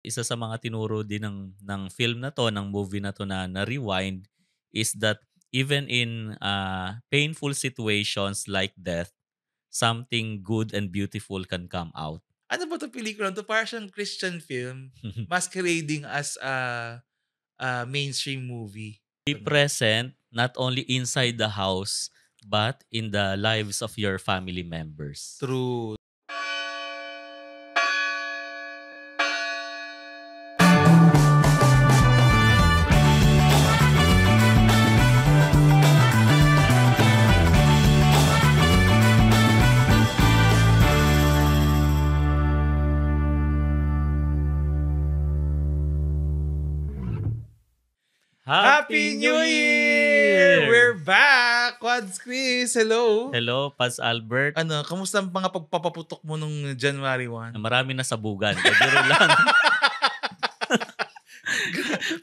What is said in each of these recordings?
Isa sa mga tinuro din ng film na 'to, ng movie na 'to na Rewind is that even in, painful situations like death, something good and beautiful can come out. Ano ba 'tong pelikula 'to? Para siyang Christian film masquerading as a mainstream movie. Be present not only inside the house, but in the lives of your family members. True. Happy New Year! We're back! Quads Chris, hello! Hello, Paz Albert. Ano, kamusta ang mga pagpapaputok mo nung January 1? Marami na sabugan, biro lang.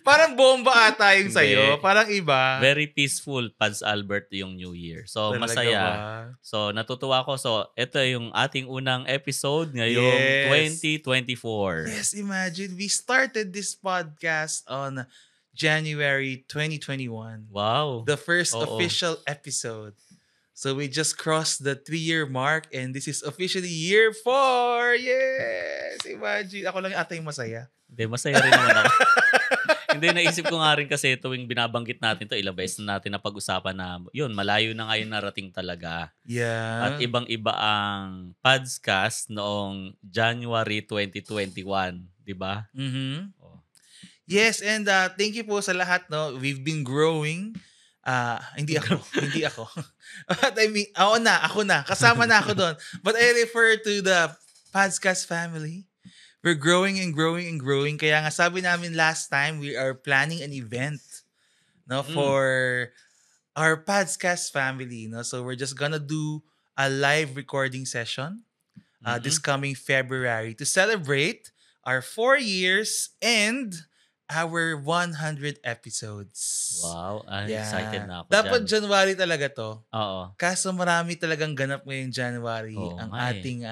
Parang bomba ata yung sa'yo. Hindi. Parang iba. Very peaceful, Paz Albert, yung New Year. So, Talaga masaya. ba? So, natutuwa ko. So, ito yung ating unang episode ngayong Yes. 2024. Yes, imagine. We started this podcast on January 2021. Wow. The first Oo. official episode. So we just crossed the 3-year mark and this is officially year 4. Yes! Imagine. Ako lang ata yung masaya. Hindi, masaya rin naman ako. Hindi, naisip ko nga rin kasi tuwing binabanggit natin to, ilang beses na natin napag-usapan na, yun, malayo na ngayon narating talaga. Yeah. At ibang-iba ang podcast noong January 2021, di ba? Mhm. Oh. Yes, and thank you po sa lahat, no. We've been growing. Hindi ako. Hindi ako. But I mean, ako na. Kasama na ako doon. But I refer to the podcast family. We're growing and growing and growing. Kaya nga sabi namin last time, we are planning an event, no, for our podcast family, no. So we're just gonna do a live recording session this coming February to celebrate our 4 years and our 100 episodes. Wow, Yeah. excited na ako Dapat dyan. January talaga to. Oo. Kaso marami talagang ganap ngayong January. Oo Ang nga eh. ating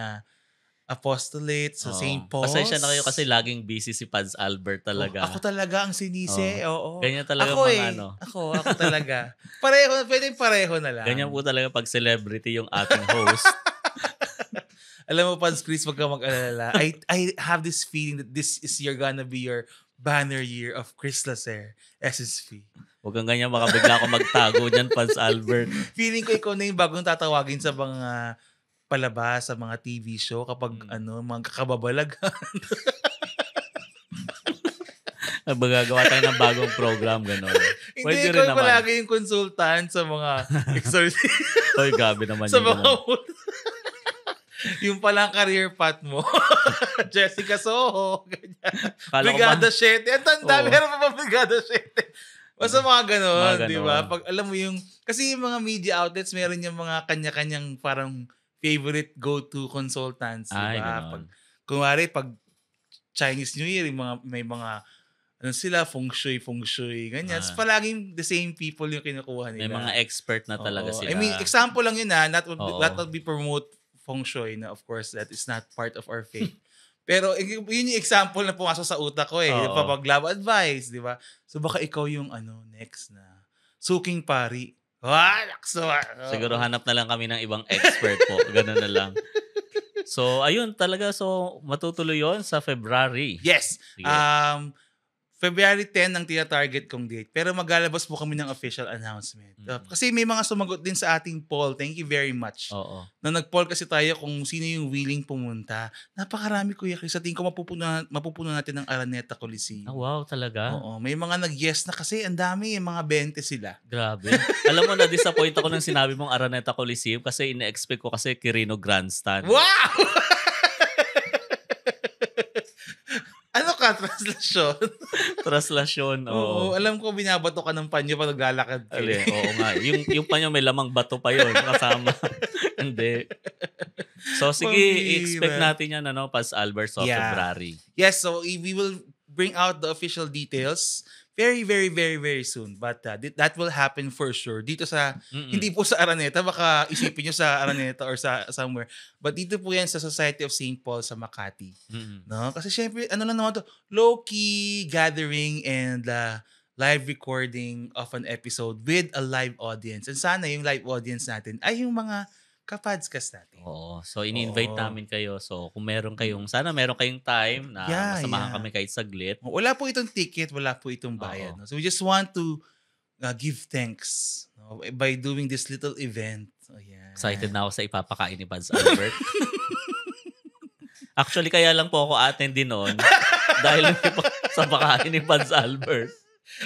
apostolate sa Oo. St. Paul's. Pasensya na kayo kasi laging busy si Paz Albert talaga. Ako talaga ang sinisi. Oo. Ganyan talaga Ako mga ano. Ako talaga. Pareho, pwedeng pareho na lang. Ganyan po talaga pag celebrity yung ating host. Alam mo, Pans Chris, wag ka mag-alala. I have this feeling that this is gonna be your banner year of Chris Lacer, SSV. Huwag kang ganyan, baka bigla ako magtago dyan, Paz Albert. Feeling ko ikaw na yung bagong tatawagin sa mga palabas, sa mga TV show kapag mga kakababalagan. Magagawa tayo ng bagong program, gano'n. Hindi, Pwede rin ikaw naman. palagi yung consultant sa mga Oy, gabi naman sa yung mga ganun. yung palang career path mo. Jessica Soho, ganyan. Kala ko Brigada ba- 7. Ang tanda, Oo. meron pa ba Brigada 7? Basta mga ganon, Mga ganon. di ba? Pag alam mo yung, kasi yung mga media outlets, meron yung mga kanya-kanyang parang favorite go-to consultants, di Ay, ba? ganon. Pag, kunwari, pag Chinese New Year, may mga, sila, feng shui, ganyan. Ah. So, palaging the same people yung kinukuha nila. May mga expert na talaga Oo. sila. I mean, example lang yun not Oo. not be promote feng shui na, of course, that is not part of our faith. Pero yun yung example na pumasok sa utak ko Oo. Pag love advice, di ba? So baka ikaw yung next na suking pari. Siguro hanap na lang kami ng ibang expert po. Ganun na lang. So, ayun talaga. So, matutuloy yon sa February. Yes. Sige. February 10 ang tina-target kong date. Pero maglalabas po kami ng official announcement. Kasi may mga sumagot din sa ating poll. Thank you very much. Oo. Na nag-poll kasi tayo kung sino yung willing pumunta. Napakarami, Kuya Chris. Sa tingin ko mapupuno natin ng Araneta Coliseum. Wow, talaga? Oo. May mga nag-yes na kasi ang dami. Mga 20 sila. Grabe. Alam mo, na-disappoint ako nang sinabi mong Araneta Coliseum kasi ina-expect ko kasi Quirino Grandstand. Wow! Ano ka? Translasyon? Traslasyon. Oo. Alam ko binabato ka ng panyo pag naglalakad ka. Oo nga. Yung pa nyo may lamang bato pa yun. Kasama. Hindi. So sige, Pambira. expect natin yan, Paz Albert, so Yeah. February. Yes, so we will bring out the official details very, very, very, very soon. But that will happen for sure. Dito sa, hindi Mm. po sa Araneta, baka isipin nyo sa Araneta or sa somewhere. But dito po yan sa Society of St. Paul sa Makati. Mm. No? Kasi syempre, ano lang naman to, low-key gathering and live recording of an episode with a live audience. And sana yung live audience natin ay yung mga kapadskas natin. Oo. So, ini-invite Oo. namin kayo. So, kung sana meron kayong time na Yeah, masamahan yeah. kami kahit saglit. Wala po itong ticket, wala po itong bayad. Oo. No? So we just want to give thanks, no, by doing this little event. So, yeah. Excited na ako sa ipapakain ni Pads Albert. Actually, kaya lang po ako attend din noon dahil sa pakain ni Pads Albert.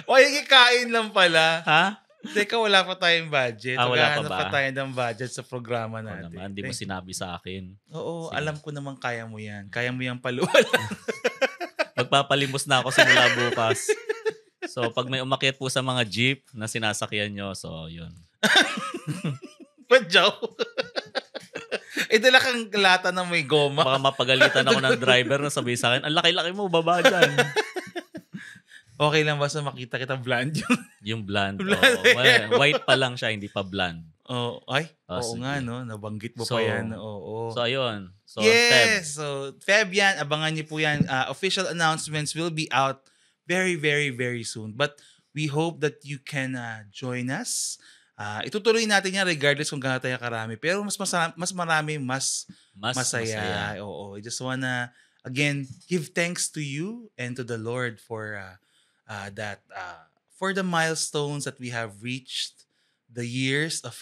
O, yung kain lang pala. Ha? Teka, wala pa tayong budget. Wala pa Maghahanap ba? pa tayo ng budget sa programa Oo natin. naman, di mo sinabi sa akin. Oo, Sige. alam ko naman kaya mo yan. Kaya mo yan paluwalan. Magpapalimos na ako simula bukas. So, pag may umakyat po sa mga jeep na sinasakyan nyo, so, yun. Padyaw. Dala kang lata na may goma. Baka mapagalitan ako ng driver na sabi sa akin, ang laki-laki mo, baba dyan. Okay lang ba sa makita kita blonde yun? Yung blonde. Blonde. Well, white pa lang siya, hindi pa blonde. Oo, oo sige. nga, no? Nabanggit mo So, pa yan. Oo. So, ayun. So, Feb. Yes! So, Feb yan. Abangan niyo po yan. Official announcements will be out very, very, very soon. But we hope that you can join us. Itutuloy natin yan regardless kung gaano tayo karami. Pero mas marami, mas masaya. Oo. I just wanna, again, give thanks to you and to the Lord for that, for the milestones that we have reached, the years of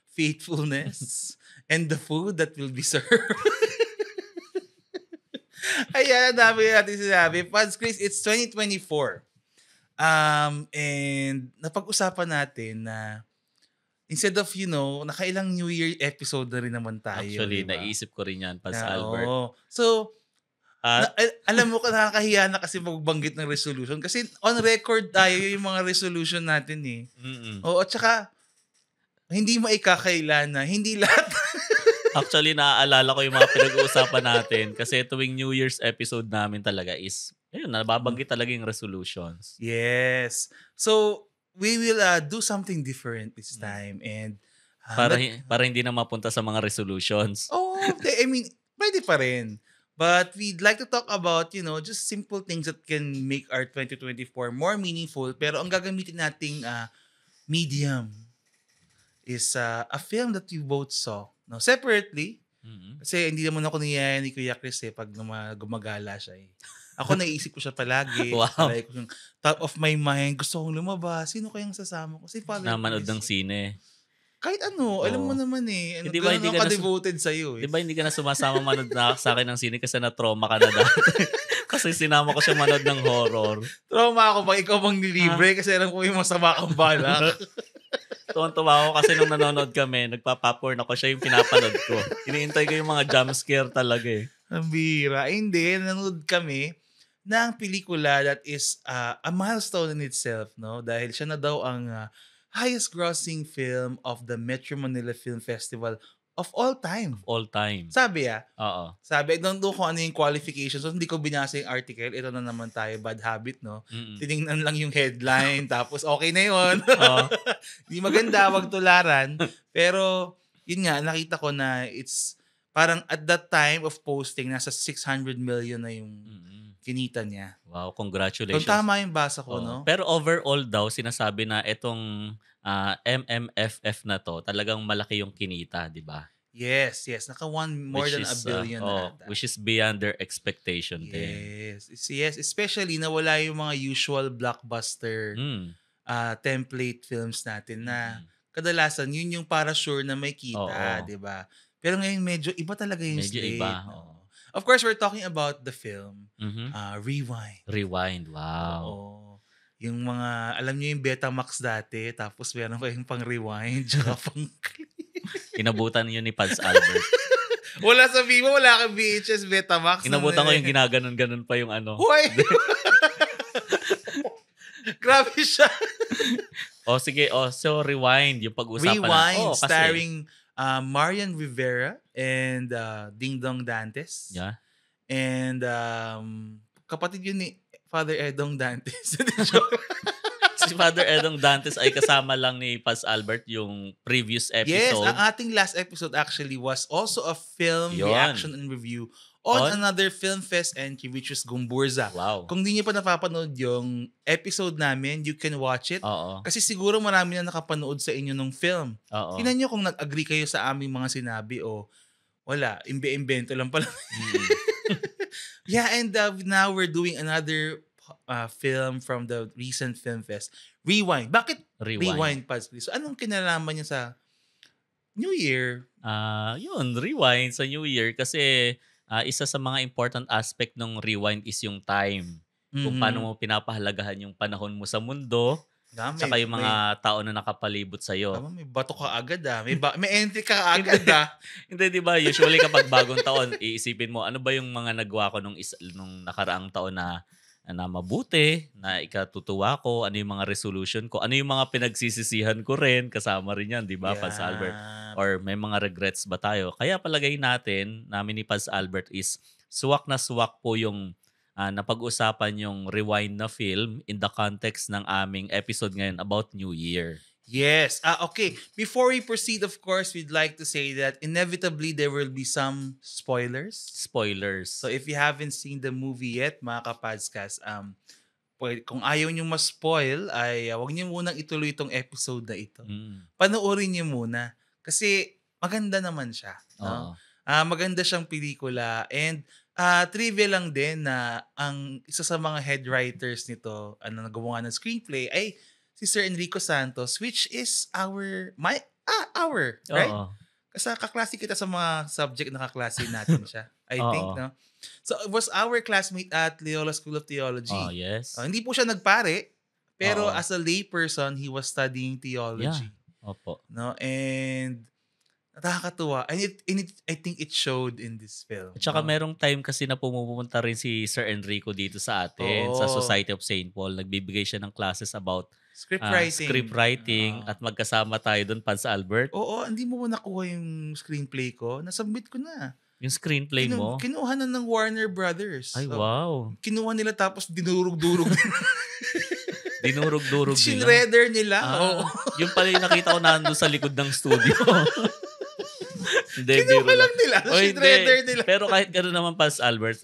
faithfulness, and the food that will be served. Ayan, dami natin sinabi. Pads Chris, it's 2024. And napag-usapan natin na instead of, nakailang New Year episode na rin naman tayo. Actually, diba? naisip ko rin yan, Pads Albert. Oo. So, alam mo, nakakahiya na kasi magbanggit ng resolution. Kasi on record tayo yung mga resolution natin eh. Mm-mm. Oo, at saka, hindi maikakailan na, hindi lahat. Actually, naaalala ko yung mga pinag-uusapan natin kasi tuwing New Year's episode namin talaga is, ayun, nababanggit talaga yung resolutions. Yes. So, we will do something different this time. And Para hindi na mapunta sa mga resolutions. I mean, pwede pa rin. But we'd like to talk about, just simple things that can make our 2024 more meaningful. Pero ang gagamitin nating medium is a film that you both saw. No, separately. Mm-hmm. Kasi hindi naman ako niyaya ni Kuya Chris pag gumagala siya eh. Ako naiisip ko siya palagi. Wow. Like, yung top of my mind, gusto kong lumabas. Sino kayang sasama ko? Si Father Namanood Chris. ng sine. Kahit ano, alam mo naman eh. Hindi ba hindi ka devoted sa'yo eh. Di ba hindi ka na sumasama manood na sa akin ng sine kasi na-trauma ka na dati? Kasi sinama ko siya manood ng horror. Trauma ako pag ikaw mang nilibre kasi alam ko yung masama kang balak. Tuwan-tuwa ako kasi nung nanonood kami, nagpa-popcorn ako, siya yung pinapanood ko. Iniintay ko yung mga jump scare talaga eh. Ang bira. Hindi, nanonood kami ng pelikula that is a milestone in itself, no? Dahil siya na daw ang highest grossing film of the Metro Manila Film Festival of all time. All time. Sabi Oo. Sabi, I don't know kung ano yung qualifications. So, hindi ko binasa yung article. Ito na naman tayo, bad habit, no? Mm-mm. Tinignan lang yung headline, tapos okay na yun. Hindi maganda, wag tularan. Pero, yun nga, nakita ko na it's parang at that time of posting, nasa 600 million na yung kinita niya. Wow, congratulations. Kung tama yung basa ko, no? Pero overall daw, sinasabi na itong MMFF na to, talagang malaki yung kinita, di ba? Yes. Naka more than a billion na ata. Which is beyond their expectation din. Yes. Especially na wala yung mga usual blockbuster template films natin na kadalasan yun yung para sure na may kita, di ba? Pero ngayon medyo iba talaga yung slate. Medyo iba. Of course, we're talking about the film Rewind. Rewind, wow. Oo. Yung mga, alam niyo yung Betamax dati, tapos meron kayong pang rewind, tsaka pang Inabutan yun ni Pads Albert. Wala sa Vivo, wala kang VHS Betamax. Inabutan ko yung ginaganon-ganon pa yung ano. Hoy! Grabe siya. Sige. So Rewind, yung pag-usapan Rewind, starring Marian Rivera and Ding Dong Dantes. Yeah. And kapatid yun ni Father Edong Dantes. Joke. Si Father Edong Dantes ay kasama lang ni Paz Albert yung previous Yes, ang episode. ating last episode actually was also a film reaction Yon. and review on On? another Film Fest entry which was Gumburza. Wow. Kung di niyo pa napapanood yung episode namin, you can watch it. Oo. Kasi siguro marami na nakapanood sa inyo ng film. Oo. Tingnan nyo kung nag-agree kayo sa aming mga sinabi o wala, imbe-imbento lang pala. Mm. Yeah, and now we're doing another film from the recent Film Fest. Rewind. Bakit Rewind, Paz? So, anong kinalaman niya sa New Year? Yun, rewind sa New Year kasi isa sa mga important aspect ng rewind is yung time. Kung paano mo pinapahalagahan yung panahon mo sa mundo, tsaka yung mga tao na nakapalibot sa'yo. May bato ka agad may entry ka agad Hindi, di ba? Usually kapag bagong taon, iisipin mo, ano ba yung mga nagawa ko nung nakaraang taon na mabuti, na ikatutuwa ko, ano yung mga resolution ko, ano yung mga pinagsisisihan ko rin, kasama rin yan, di ba, Paz Albert? Or may mga regrets ba tayo? Kaya palagay namin ni Paz Albert is suwak na suwak po yung napag-usapan yung rewind na film in the context ng aming episode ngayon about New Year. Yes. Okay. Before we proceed, of course, we'd like to say that inevitably there will be some spoilers. Spoilers. So if you haven't seen the movie yet, mga kapadskas, kung ayaw nyo ma-spoil, ay wag nyo munang ituloy itong episode na ito. Panoorin nyo muna. Kasi maganda naman siya. No? Maganda siyang pelikula. And trivia lang din na ang isa sa mga head writers nito, nagawa ng screenplay, ay si Sir Enrico Santos, which is our, right? Kasi kaklase kita sa mga subject na kaklase natin siya. I think, no? So, it was our classmate at Loyola School of Theology. Yes. Hindi po siya nagpare, pero as a lay person, he was studying theology. Yeah. Opo. No? And nakakatuwa. And I think it showed in this film. At saka merong time kasi na pumupunta rin si Sir Enrico dito sa atin, sa Society of St. Paul. Nagbibigay siya ng classes about script writing at magkasama tayo doon, Paz Albert. Oo, hindi mo nakuha yung screenplay ko. Nasubmit ko na. Yung screenplay mo? Kinuha na ng Warner Brothers. Ay, wow. Kinuha nila tapos dinurog-durog. Dinurog-durog nila? Shinredder nila. Yung pala yung nakita ko nandun sa likod ng studio. Kinuha lang nila. Shinredder nila. Pero kahit gano'n naman, Paz Albert,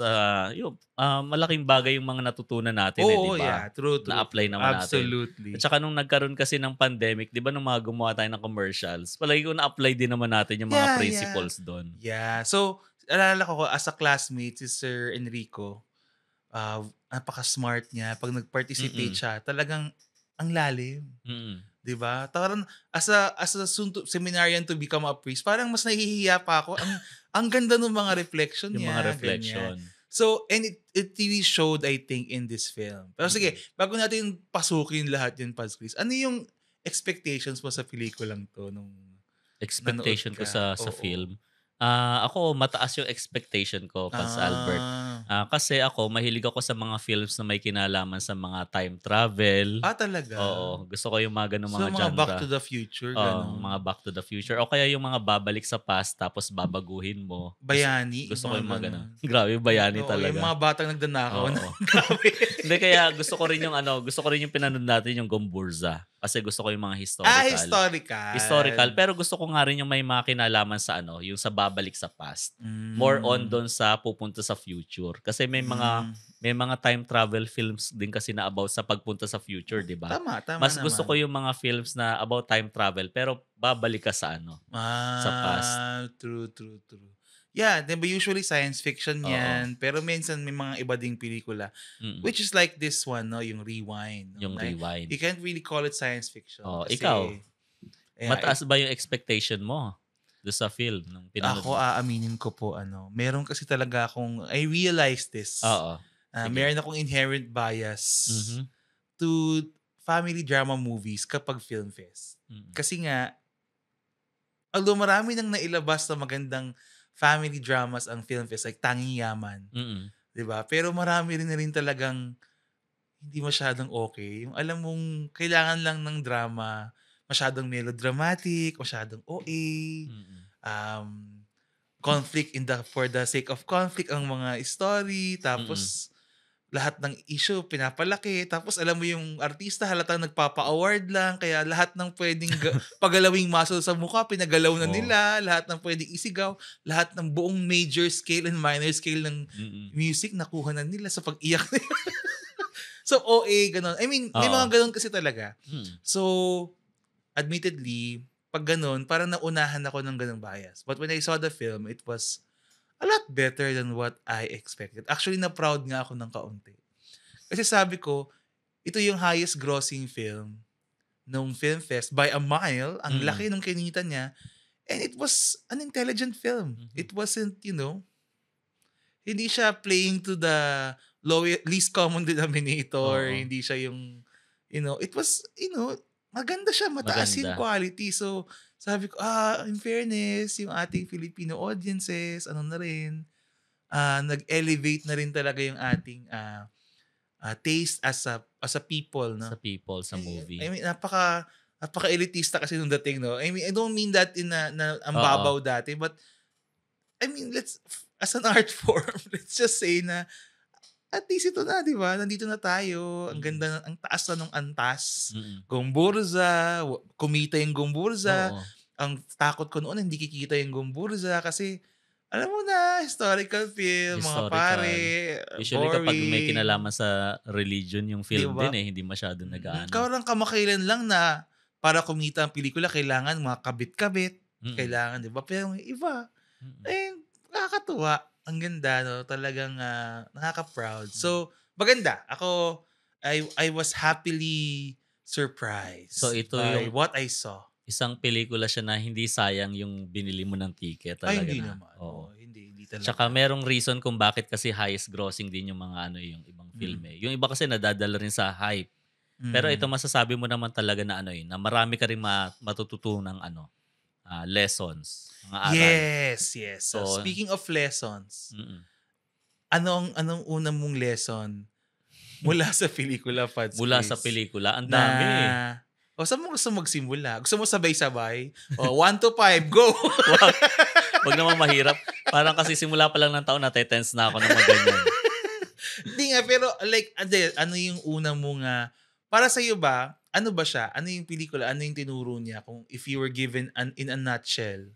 malaking bagay yung mga natutunan natin, di ba? Yeah, true. Na-apply naman natin. Absolutely. At saka nung nagkaroon kasi ng pandemic, di ba nung mga gumawa tayo ng commercials, palagi ko na-apply din naman natin yung mga principles doon. Yeah. So, alala ko, as a classmate, si Sir Enrico, napaka-smart niya. Pag nag-participate siya, talagang ang lalim. Diba? Parang as a seminarian to become a priest, parang mas nahihiya pa ako. Ang ganda ng mga reflection niya. Yung mga reflection. Ganyan. So, and it really showed, I think, in this film. Pero sige, bago natin pasukin lahat yun, Paz Chris, ano yung expectations mo sa pelikulang to? Expectation ko sa film? Ako, mataas yung expectation ko, Paz Albert. Kasi ako, mahilig ako sa mga films na may kinalaman sa mga time travel. Talaga? Oo. Gusto ko yung mga ganun mga genre. So, mga Back to the Future? Mga Back to the Future. O kaya yung mga babalik sa past tapos babaguhin mo. Bayani? Gusto ko yung mga ganun. Grabe, bayani talaga. Yung mga batang nagdanakaw. Hindi, kaya gusto ko rin yung pinanood natin yung Gomburza. Kasi gusto ko yung mga historical. Historical. Pero gusto ko nga rin yung may mga kinalaman sa yung sa babalik sa past. More on doon sa pupunta sa future. Kasi may mga time travel films din kasi na about sa pagpunta sa future, di ba? Tama Mas naman. gusto ko yung mga films na about time travel pero babalik ka sa sa past. True. Yeah, diba usually science fiction yan. Pero minsan may mga iba ding pelikula. Which is like this one, no? Yung Rewind. Yung Rewind. You can't really call it science fiction. Kasi, ikaw, mataas ba yung expectation mo doon sa film? Nung pinanood ako, aaminin ko po, meron kasi talaga akong, I realized this. Meron akong inherent bias to family drama movies kapag film fest. Kasi nga, although marami nang nailabas na magandang family dramas ang film fest, like Tanging Yaman. Diba? Pero marami rin talagang hindi masyadong okay. Yung alam mong kailangan lang ng drama, masyadong melodramatic, masyadong OA, conflict for the sake of conflict ang mga story, tapos lahat ng issue pinapalaki. Tapos alam mo yung artista halatang nagpapa-award lang. Kaya lahat ng pwedeng pagalawing muscle sa mukha, pinagalaw na Oo. nila. Lahat ng pwedeng isigaw. Lahat ng buong major scale and minor scale ng Mm. music nakuha na nila sa pag-iyak nila. So, OA, ganun. I mean, may Oo. mga ganun kasi talaga. Mm. So, admittedly, pag ganun, parang naunahan ako ng ganung bias. But when I saw the film, it was a lot better than what I expected. Actually, na-proud nga ako ng kaunti. Kasi sabi ko, ito yung highest grossing film nung film fest by a mile. Ang Mm. laki ng kinita niya. And it was an intelligent film. Mhm. It wasn't, hindi siya playing to the least common denominator. Oo. Hindi siya yung, it was, maganda siya. Mataas yung Maganda. quality. So, sabi ko, in fairness, yung ating Filipino audiences, ano na rin, nag-elevate na rin talaga yung ating taste as a people, Sa no? people, sa movie. I mean, napaka-elitista kasi nung dating, no? I mean, I don't mean that in na ang Oo. babaw dati, but I mean, as an art form, let's just say na at least ito na, di ba? Nandito na tayo. Ang Mm. ganda, ang taas na nung antas. Mm. Gomburza, kumita yung Gomburza. Oo. Ang takot ko noon, hindi kikita yung Gomburza kasi alam mo na, historical film, mga pare, Historical. Usually kapag may boring. kinalaman sa religion yung 'Di film ba? din, hindi masyadong nag-aano. Parang kamakailan lang na para kumita ang pelikula kailangan mga kabit-kabit, Mm. kailangan 'di ba? Pero yung iba, Mm. eh, nakakatuwa. Ang ganda 'no, talagang, nakaka-proud. Mm. So, maganda. Ako, I was happily So surprised ito by yung what I saw. isang pelikula siya na hindi sayang yung binili mo ng ticket Ay, talaga hindi na. naman. Oo, Oo. hindi Tsaka talaga. merong reason kung bakit kasi highest grossing din yung mga ano, yung ibang film, Mm, eh. Yung iba kasi nadadala rin sa hype. Pero ito mm. masasabi mo naman talaga na ano, eh, na marami ka ring matututunang ano, lessons, mga aral. Yes, yes. So, So speaking of lessons, mm. anong una mong lesson mula sa pelikula, Pads Mula sa Quiz, pelikula ang na dami, eh. saan mo gusto magsimula? Gusto mo sabay-sabay? O, 1 to 5, go! Wag, wag naman mahirap. Parang kasi simula pa lang ng taon nate-tense na ako ng mga ganyan. Hindi nga, pero like, ano yung una mong, para sa'yo ba, ano ba siya? Ano yung pelikula? Ano yung tinuro niya? Kung if you were given in a nutshell.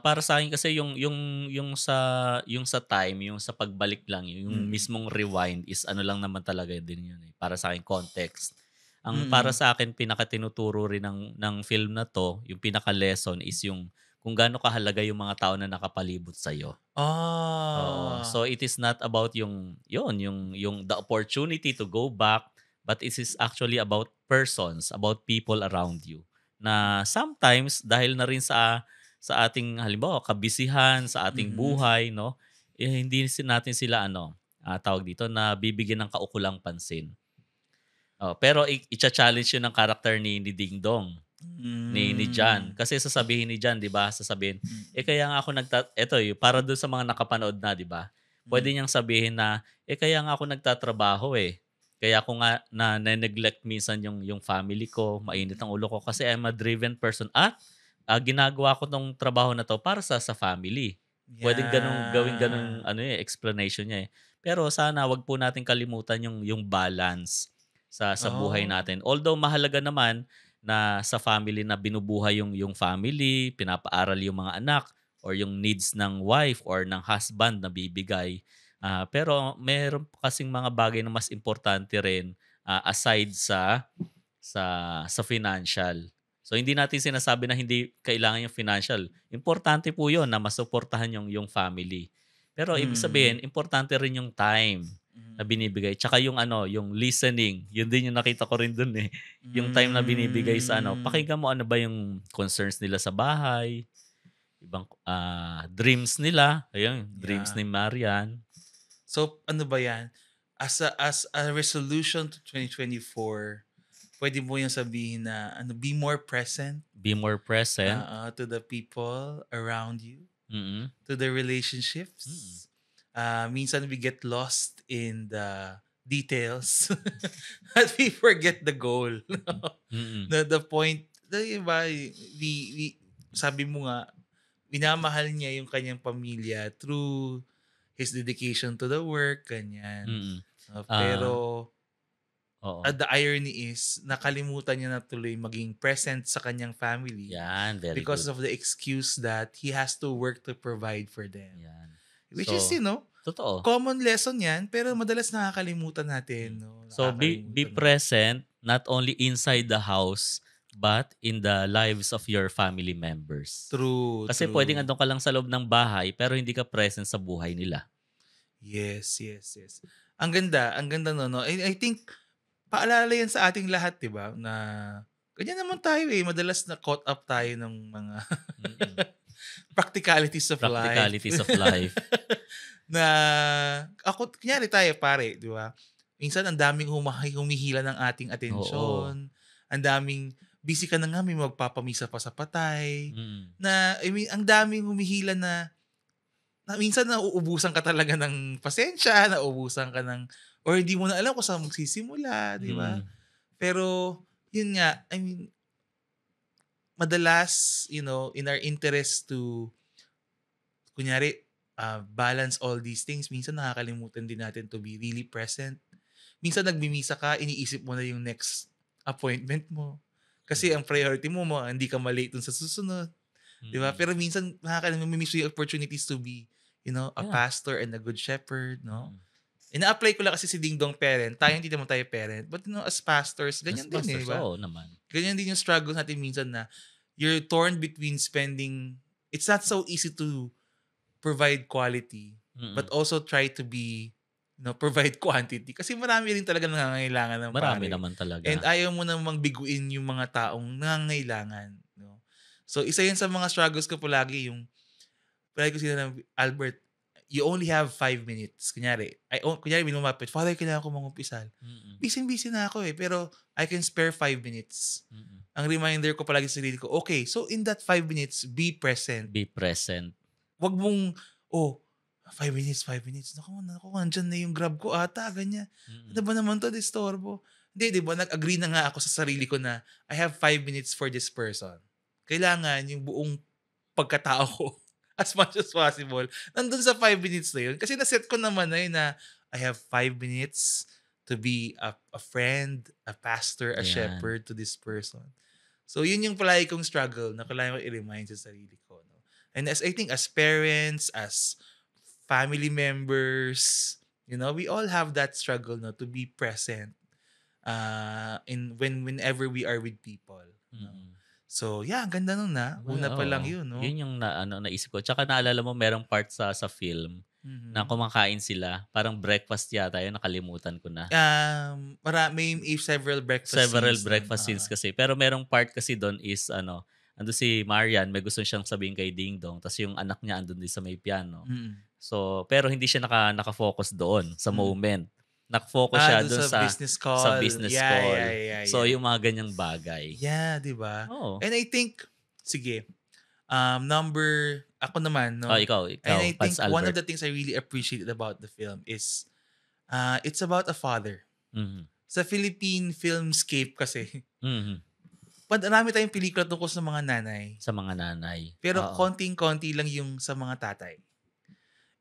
Para sa'kin kasi yung sa time, yung sa pagbalik lang, yung Mm. mismong rewind is ano lang naman talaga din yun, eh, para sa'kin context. Ang para Mm. sa akin pinakatinuturo rin ng film na 'to, yung pinaka-lesson is yung kung gaano kahalaga yung mga tao na nakapalibot sa'yo. Oo. Ah. So, it is not about yung the opportunity to go back, but it is actually about persons, about people around you. Na sometimes dahil na rin sa ating halimbawa kabisihan, sa ating Mhm. buhay 'no, eh, hindi natin sila ano, tawag dito, nabibigyan ng kaukulang pansin. Oh, pero icha-challenge 'yun ng character ni Ding Dong, ni John. Hmm. Kasi sasabihin ni John 'di ba, sasabihin, "Eh, Mm. kaya nga ako eto, para dun sa mga nakapanood na 'di ba, Mm. puwede niyang sabihin na, "Eh, kaya nga ako nagtatrabaho, eh. Kaya ko nga neglect minsan yung family ko, mainit ang ulo ko kasi I'm a driven person at, ginagawa ko 'tong trabaho na 'to para sa family." Puwedeng gawing gano'ng Yeah. ano, eh, explanation niya, eh. Pero sana 'wag po nating kalimutan yung balance sa buhay Oh. natin. Although mahalaga naman na sa family na binubuhay yung family, pinapaaral yung mga anak or yung needs ng wife or ng husband na bibigay. Pero meron pa kasing mga bagay na mas importante rin, aside sa financial. So hindi natin sinasabi na hindi kailangan yung financial. Importante po 'yon na masuportahan yung family. Pero ibig Mm. sabihin importante rin yung time na Mm. binibigay tsaka yung ano, yung listening. Yun din yung nakita ko rin dun, eh. Yung time na binibigay sa ano, Hmm. pakinggan mo ano ba yung concerns nila sa bahay, ibang, dreams nila, ayun, dreams Yeah. ni Marian. So, ano ba 'yan, as a resolution to 2024, puwede mo yung sabihin na ano, be more present, Be more present. to the people around you, Mm. to the Mm. relationships. Minsan we get lost in the details at we forget the goal. Mm. The point, di ba, we sabi mo nga, minamahal niya yung kanyang pamilya through his dedication to the work, ganyan. Mm. Ah, Pero oo. the irony is nakalimutan niya na tuloy maging present sa kanyang family Yan, very because good. of the excuse that he has to work to provide for them. Yan. Which is, So, totoo. common lesson 'yan pero madalas nakakalimutan natin, Mm. 'no? So, be Nakakalimutan natin. present not only inside the house, but in the lives of your family members. True, Kasi puwedeng true. andun ka lang sa loob ng bahay, pero hindi ka present sa buhay nila. Yes, yes, yes. Ang ganda nun 'no. I think paalala 'yan sa ating lahat 'di ba, na ganyan naman tayo, madalas na caught up tayo ng mga Mm. practicalities of life. Practicalities of life. Na ako kunyari tayo pare 'di ba, minsan ang daming humihila ng ating Oo. atensyon, ang daming busy ka na nga may magpapamisa pa sa patay, Mm. na I mean ang daming humihila na minsan nauubusan ka talaga ng pasensya, nauubusan ka ng or hindi mo na alam kung saan magsisimula, 'di ba? Mm. Pero yun nga, I mean, madalas, in our interest to kunyari, balance all these things, minsan nakakalimutan din natin to be really present. Minsan nagmimisa ka, iniisip mo na yung next appointment mo. Kasi Mm. ang priority mo hindi ka ma-late dun sa susunod, 'di ba? Mm. Pero minsan namimiss mo yung opportunities to be, a Yeah. pastor and a good shepherd, no? Mm. Ina-apply ko lang kasi si Ding Dong parent. Tayo hindi naman tayo parent. But as pastors, As ganyan din, 'di pastors, ba? oo naman. Ganyan din yung struggle natin minsan na you're torn between it's not so easy to provide quality, but Mm. also try to be, provide quantity. Kasi marami rin talaga nangangailangan ng Marami pare. naman talaga. And ayaw mo namang biguin yung mga taong nangangailangan. No? So, isa yun sa mga struggles ko palagi, palagi ko sila ng Albert, you only have 5 minutes. Kunyari, may lumapit, Father, kailangan ko mangumpisal. Mm. Busy-busy na ako pero I can spare 5 minutes. Mm. Ang reminder ko palagi sa sarili ko, okay, so in that 5 minutes, be present. Be present. Wag mong, oh, 5 minutes, 5 minutes. Naku, nandyan na yung grab ko ata, ganyan. Ano Mm. ba naman to, disturbo? Hindi, di ba, nag-agree na nga ako sa sarili ko na I have 5 minutes for this person. Kailangan yung buong pagkatao ko as much as possible nandun sa 5 minutes na yun. Kasi naset ko naman na yun na I have 5 minutes to be a friend, a pastor, a Yan. shepherd to this person. So, yun yung palagi kong struggle na kailangan ko i-remind sa sarili ko. No? And I think as parents, as family members, we all have that struggle, no, to be present whenever we are with people. No? Mm. So, yeah, ang ganda nun na. Una pa lang Oo. yun, no? Yun yung naisip ko. Tsaka naalala mo merong part sa film na Mhm. kumakain sila, parang breakfast yata yun, nakalimutan ko na. May several breakfast Several scenes dun, breakfast scenes kasi. Pero merong part kasi doon is ando si Marian, may gusto siyang sabihin kay Ding Dong, tas yung anak niya andun din sa may piano. Mm. So, pero hindi siya naka-focus doon sa Mm. moment. Naka-focus siya Dun doon sa business call. sa business Yeah, call. yeah, yeah, So, yeah. yung mga ganyang bagay. Yeah, di ba? Oo. And I think, sige, ako naman, no? Ikaw, And I think Pats one of Albert. the things I really appreciated about the film is it's about a father. Mhm. Sa Philippine filmscape kasi, Mhm. marami tayong pelikula tungkol sa mga nanay. Sa mga nanay. Pero Oo. konting-konti lang yung sa mga tatay.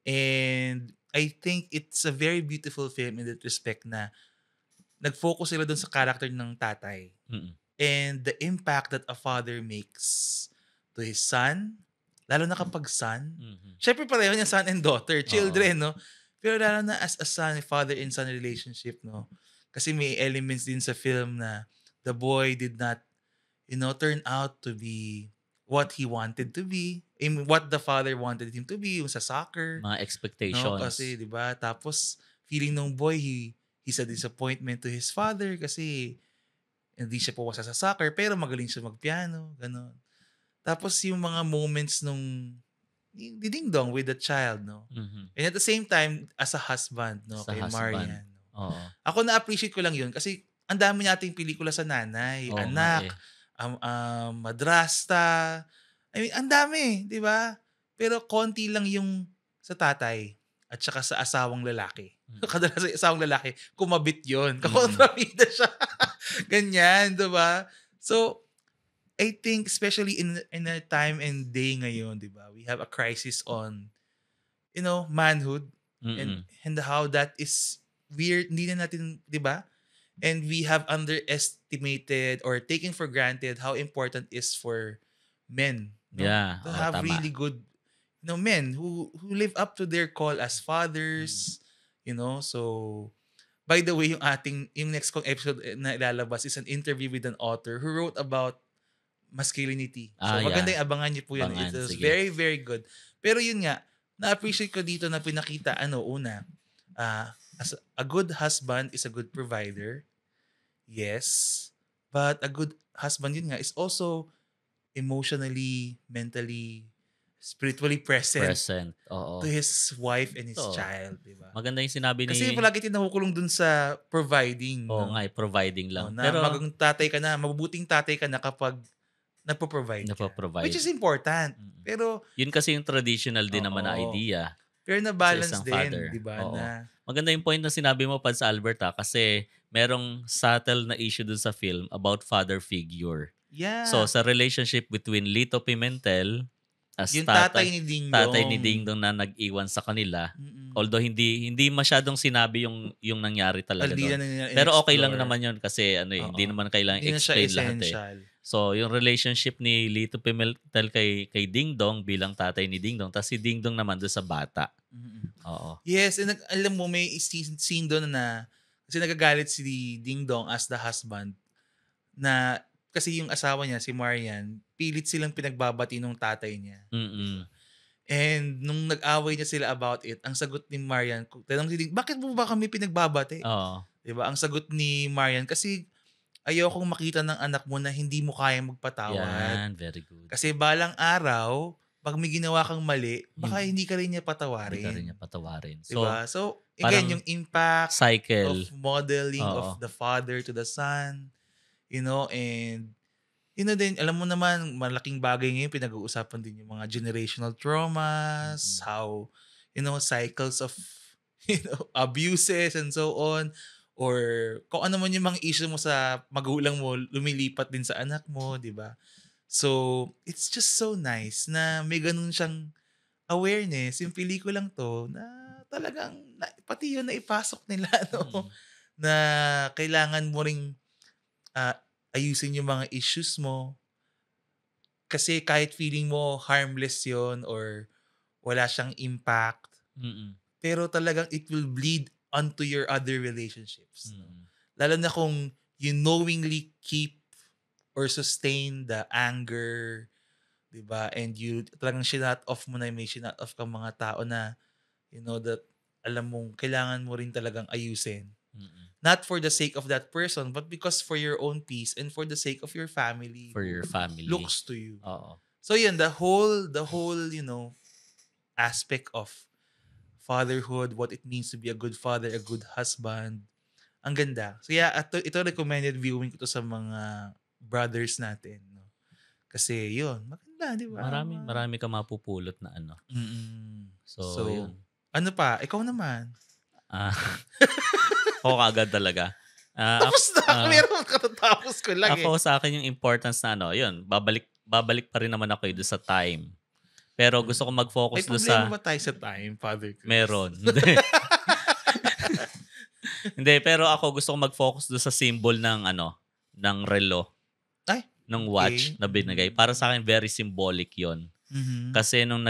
And I think it's a very beautiful film in that respect na nag-focus sila dun sa character ng tatay. Mm. And the impact that a father makes to his son, lalo na kapag son. Mhm. Syempre pareho niya son and daughter, Oo. children, no? Pero lalo na as a son, father and son relationship, no? Kasi may elements din sa film na the boy did not, turn out to be what he wanted to be. What the father wanted him to be, yung sa soccer. Mga No? expectations. Kasi, di ba? Tapos, feeling ng boy, he's a disappointment to his father kasi hindi siya puwasa sa soccer, pero magaling siya magpiano, gano'n. Tapos yung mga moments nung Ding Dong with the child, no? Mhm. And at the same time, as a husband, no? Sa Kay husband. Marian. No? Oo. Ako na-appreciate ko lang yun kasi ang dami nating pelikula sa nanay, Oo nga anak, eh. madrasta. I mean, ang dami, di ba? Pero konti lang yung sa tatay at saka sa asawang lalaki. Mm. Kadalasan yung asawang lalaki, kumabit yun. Kakontrabida siya. Ganyan, di ba? So, I think especially in a time and day ngayon, di ba? We have a crisis on, manhood Mm. and how that is hindi na natin, 'di ba? And we have underestimated or taken for granted how important is for men, no? Yeah, To oo, have tama. really good, men who live up to their call as Mm. fathers, So, by the way, yung next kong episode na ilalabas is an interview with an author who wrote about masculinity. So, maganda Yeah, yung abangan niyo po yan. It abangan, was sige. very, very good. Pero yun nga, na-appreciate ko dito na pinakita, una, as a good husband is a good provider. Yes. But a good husband, yun nga, is also emotionally, mentally, spiritually present Present, to oo. his wife and his Totoo. child, di ba? Maganda yung sinabi ni Kasi palagi tayo nakukulong dun sa providing, oo nga, no? providing Oh, lang. na Pero mabubuting tatay ka na kapag nagpo-provide ka. Which napa-provide. is important. Mm. Pero, Yun kasi yung traditional din naman na oo. idea Pero sa na-balance isang din, di father, ba, oo. na, Maganda yung point na sinabi mo, Pads Albert, kasi merong subtle na issue dun sa film about father figure. So, yeah, sa relationship between Lito Pimentel as yung tatay ni tatay ni Dingdong. Dingdong na nag-iwan sa kanila, Mm. although hindi masyadong sinabi yung nangyari talaga Hindi na doon. nila Pero okay lang in-explore. naman yun kasi hindi Oo. naman kailangang Hindi na siya explain lahat eh. essential. So, yung relationship ni Lito Pimentel kay Dingdong bilang tatay ni Dingdong, tapos si Dingdong naman doon sa bata. Mm. Oo. Yes, and alam mo, may scene doon na, kasi nagagalit si Dingdong as the husband, na kasi yung asawa niya, si Marian, pilit silang pinagbabati nung tatay niya. Mm. And nung nag-away niya sila about it, ang sagot ni Marian, tanong si Ding, bakit mo ba kami pinagbabati? Oo. 'Di ba? Ang sagot ni Marian, kasi ayokong makita ng anak mo na hindi mo kayang magpatawad. Yan, very good. Kasi balang araw, pag may ginawa kang mali, baka hindi ka rin niya Hindi ka rin patawarin. niya patawarin. 'Di So, ba? So, again, parang yung impact of cycle. modeling of Oo. the father to the son, and din, alam mo naman, malaking bagay ngayon, pinag-uusapan din yung mga generational traumas, Mm. how, cycles of, abuses and so on. Or kung ano man yung mga issue mo sa magulang mo, lumilipat din sa anak mo, di ba? So, it's just so nice na may ganun siyang awareness, yung pelikulang to, na talagang, pati yun na ipasok nila, no? Mm. Na kailangan mo ring ayusin yung mga issues mo. Kasi kahit feeling mo harmless yon or wala siyang impact, Mm. pero talagang it will bleed onto your other relationships. No? Mm. Lalo na kung you knowingly keep or sustain the anger, di ba? And you talagang shinut off mo na, may shinut off kang mga tao na, that alam mong kailangan mo rin talagang ayusin. Mm. Not for the sake of that person, but because for your own peace and for the sake of your family For who your family. looks to you. Oo. So yun, the whole, aspect of fatherhood, what it means to be a good father, a good husband. Ang ganda. So yeah, ito recommended viewing ko to sa mga brothers natin. No? Kasi yun, maganda, di ba? Marami ka mapupulot na ano. Mm-mm. So, yun. Ano pa? Ikaw naman. Ako agad talaga. Tapos na, meron katatapos ko lang Ako sa akin yung importance na yun, babalik pa rin naman ako doon sa time. Pero gusto ko mag-focus May doon sa... problema ba tayo sa time, Father Chris? Meron. Hindi, pero ako gusto ko mag-focus doon sa symbol ng relo. Ay, ng okay. watch na binigay. Para sa akin, very symbolic yon. Mm-hmm. Kasi nung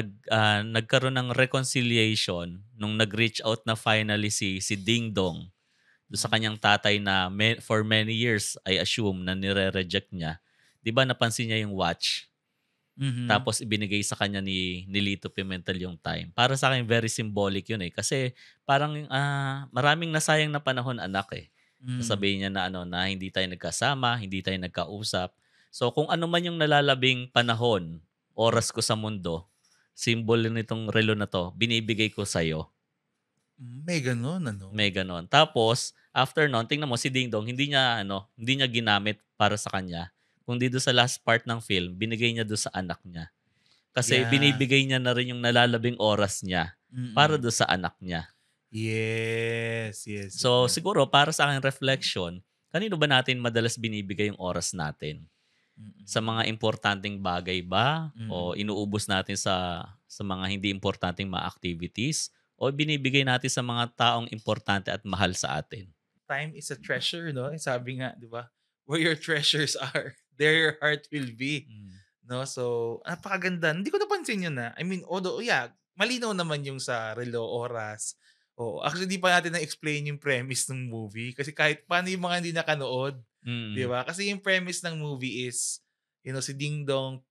nagkaroon ng reconciliation, nung nag-reach out na finally si Ding Dong doon sa kanyang tatay na for many years, I assume, na nire-reject niya. Di ba napansin niya yung watch? Mm-hmm. Tapos ibinigay sa kanya ni Lito Pimentel yung time. Para sa akin, very symbolic yun eh. Kasi parang maraming nasayang na panahon, anak eh. Sasabihin niya na hindi tayo nagkasama, hindi tayo nagkausap. So kung ano man yung nalalabing panahon, oras ko sa mundo, symbol nitong relo na to, binibigay ko sa'yo. May ganun, ano? May ganun. Tapos, after nun, tingnan mo si Ding Dong, hindi niya ginamit para sa kanya. Kundi doon sa last part ng film, binigay niya doon sa anak niya. Kasi binibigay niya na rin yung nalalabing oras niya para doon sa anak niya. Yes. So, siguro, para sa akin reflection, kanino ba natin madalas binibigay yung oras natin? Sa mga importanteng bagay ba? O inuubos natin sa mga hindi importanteng mga activities? o binibigay natin sa mga taong importante at mahal sa atin. Time is a treasure, no? Sabi nga, di ba? Where your treasures are, there your heart will be. Mm. No? So, napakaganda. Hindi ko napansin yun na. I mean, although, yeah, malinaw naman yung sa relo, oras. Oh, actually, di pa natin na-explain yung premise ng movie. Kasi kahit paano yung mga hindi nakanood, di Mm. ba? Kasi yung premise ng movie is, si Ding Dong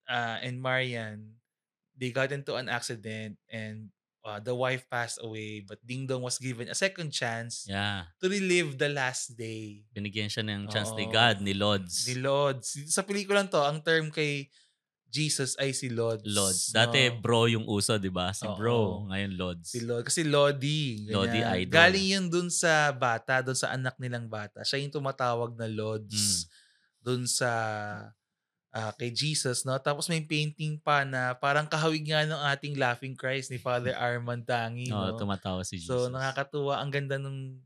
and Marian, they got into an accident and the wife passed away, but Ding Dong was given a second chance Yeah, to relive the last day. binigyan siya ng chance ni Oo. God, ni Ni Lods. Lods. Sa pelikulang 'to, ang term kay Jesus ay si Lods. Lods, Dati 'no? bro yung uso, 'di ba? Si Oo, bro, ngayon si Lods. Lod kasi Lodi, Lodi ganyan. idol. Galing yun dun sa bata, dun sa anak nilang bata. Siya yung tumatawag na Hmm, Lods dun sa, kay Jesus, 'no? Tapos may painting pa na parang kahawig nga ng ating Laughing Christ ni Father Armand Tangi, oo, 'no? tumatawa si So, Jesus. nakakatuwa. Ang ganda nung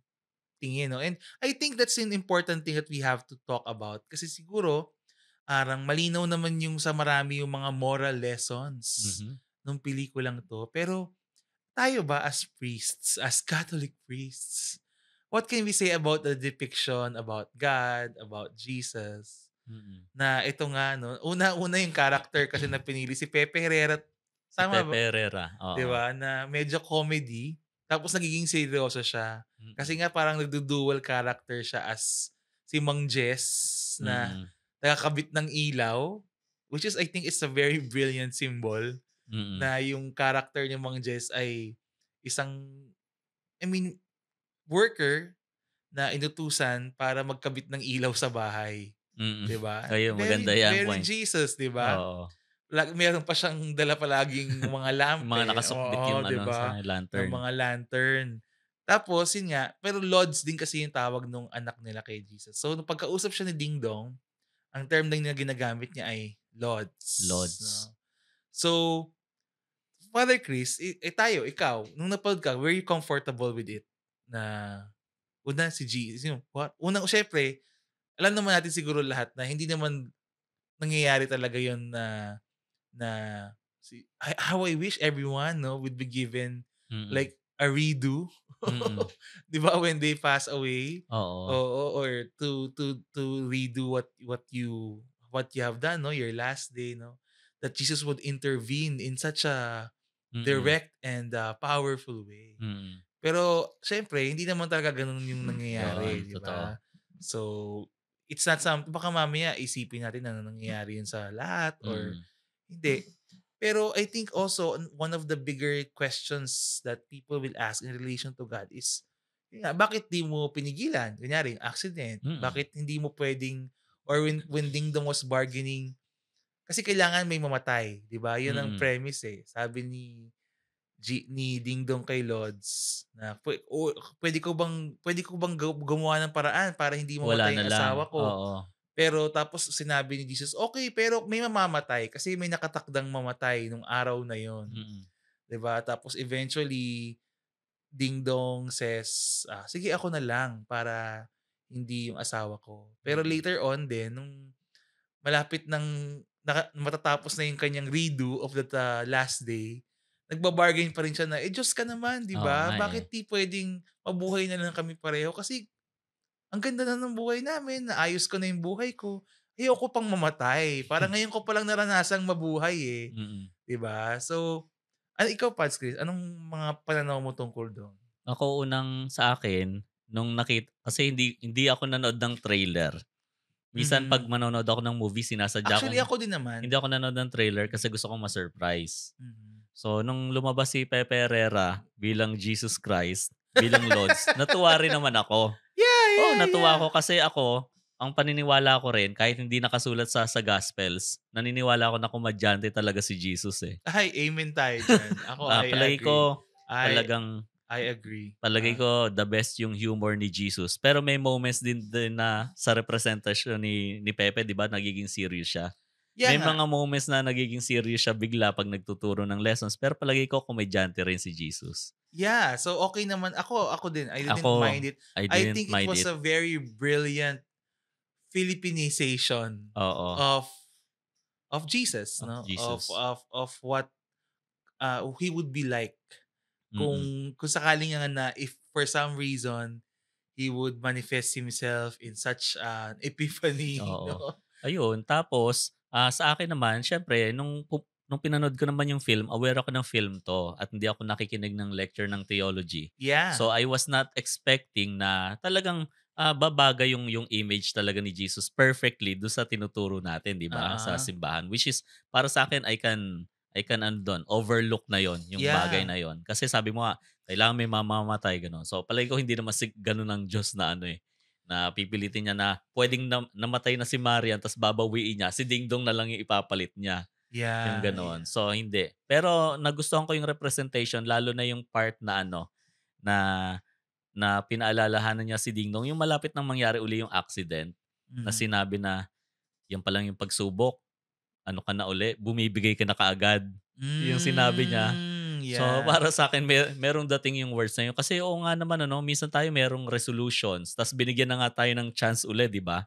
tingin, 'no? And I think that's an important thing that we have to talk about kasi siguro parang malinaw naman yung sa marami yung mga moral lessons Mhm, nung pelikulang 'to. Pero tayo ba as priests, as Catholic priests, what can we say about the depiction about God, about Jesus, mm. na ito nga 'no, una-una yung character kasi na pinili si Pepe Herrera, Si tama ba? Pepe Herrera, 'Di oo. ba, na medyo comedy tapos nagiging seryoso siya. Kasi Mm, nga parang nagdu-dual character siya as si Mang Jess na mm, nakakabit ng ilaw, which is I think is a very brilliant symbol mm, na yung character ni Mang Jess ay isang, I mean, worker na inutusan para magkabit ng ilaw sa bahay, mm. 'di ba? Ayun, Very maganda 'yang very point. Jesus, 'di ba? Oo, Meron pa siyang dala palaging mga yung mga lampe, nakasukbit yung oo, 'di ano ba, sa ng lantern. mga lantern. Tapos yun nga, pero Lods din kasi yung tawag nung anak nila kay Jesus. So nung pagkausap siya ni Ding Dong, ang term din na ginagamit niya ay Lods, Lods. 'no. So, Father Chris, tayo, ikaw, nung napanood ka, were you comfortable with it? Na una si yung what unang siyempre, alam naman natin siguro lahat na hindi naman nangyayari talaga yun na na how I wish everyone, 'no, would be given Mm, like a redo. mm. 'Di ba when they pass away? Oo, Oo, or to redo what you have done, 'no, your last day, 'no? That Jesus would intervene in such a mm, direct and powerful way. mm. Pero siyempre hindi naman talaga gano'n yung nangyayari, Yun, 'di totoo. ba? So, it's not baka mamaya isipin natin na nangyayari yun sa lahat or Mm, hindi. Pero I think also one of the bigger questions that people will ask in relation to God is, yun nga, bakit di mo pinigilan? Kunyari, accident. mm, Bakit hindi mo pwedeng or when Ding Dong was bargaining, kasi kailangan may mamatay, 'di ba? Yun ang mm. premise eh. Sabi ni Ding Dong kay Lods na pwede ko bang gumawa ng paraan para hindi Wala mamatay na ang lang, asawa ko? oo. Pero tapos sinabi ni Jesus, "Okay, pero may mamamatay kasi may nakatakdang mamatay nung araw na yon." Mm, 'Di ba? Tapos eventually, Ding Dong says, "Sige ako na lang para hindi yung asawa ko." Pero mm. later on din nung malapit ng matatapos na yung kanyang redo of that, last day, nagba-bargain pa rin siya na, "Eh, Diyos ka naman, 'di Oo ba? nga, eh. Bakit 'di puwedeng mabuhay na lang kami pareho kasi ang ganda na ng buhay namin, naayos ko na yung buhay ko. Ayoko pang mamatay. Parang ngayon ko palang naranasang mabuhay, eh." Mm. 'Di ba? So, ikaw Pads Chris, anong mga pananaw mo tungkol do'n? Ako unang sa akin, nung kasi hindi hindi ako nanood ng trailer. Minsan 'pag Mhm. manonood ako ng movie sinasadya Actually, kong ako din naman. hindi ako nanonood ng trailer kasi gusto kong ma-surprise. Mhm. So, nung lumabas si Pepe Herrera bilang Jesus Christ, bilang Lods, natuwa rin naman ako. Yeah, Oo, yeah, natuwa yeah. ako kasi ako, ang paniniwala ko rin kahit hindi nakasulat sa Gospels, naniniwala ako na komedyante talaga si Jesus, eh. Ay, amen tayo diyan. Ako, I Palagay agree. ko I talagang I agree. palagay ko the best yung humor ni Jesus. Pero may moments din na sa representasyon ni Pepe 'di ba nagiging serious siya. Yeah May nga. mga moments na nagiging serious siya bigla 'pag nagtuturo ng lessons, pero palagay ko komedyante rin si Jesus. Yeah, so okay naman. Ako din, I didn't Ako, mind it. I I didn't think it mind was it. a very brilliant Filipinization Oo, of Jesus, of no? Of Jesus. of of what he would be like Mm. kung sakaling nga na if for some reason he would manifest himself in such an epiphany, Oo. no? Ayun, tapos, sa akin naman siyempre nung pinanood ko naman yung film, aware ako ng film 'to at hindi ako nakikinig ng lecture ng theology. Yeah. So, I was not expecting na talagang, babagay yung image talaga ni Jesus perfectly dun sa tinuturo natin, 'di ba, sa Oo. simbahan. Which is para sa'kin I can ano dun, overlook na yon yung bagay Yeah. na yon. Kasi sabi mo nga, kailangan may mamamatay, gano'n. So, palagi ko hindi naman gano'n ang Diyos na ano, na pipilitin niya na puwedeng namatay na si Marian ta's babawiin niya, si Dingdong na lang yung ipapalit niya, yung Yeah, gano'n. yeah. So, hindi. Pero nagustuhan ko yung representation lalo na yung part na ano, na na pinaalalahanan niya si Dingdong yung malapit ng mangyari uli yung accident, na Mhm. sinabi na, "Yan pa lang yung pagsubok, ano ka na uli, bumibigay ka na kaagad." Yung sinabi niya. So, Yeah. para sa'kin merong dating yung words na yun. Kasi oo nga naman ano, minsan tayo merong resolutions ta's binigyan na nga tayo ng chance uli, 'di ba?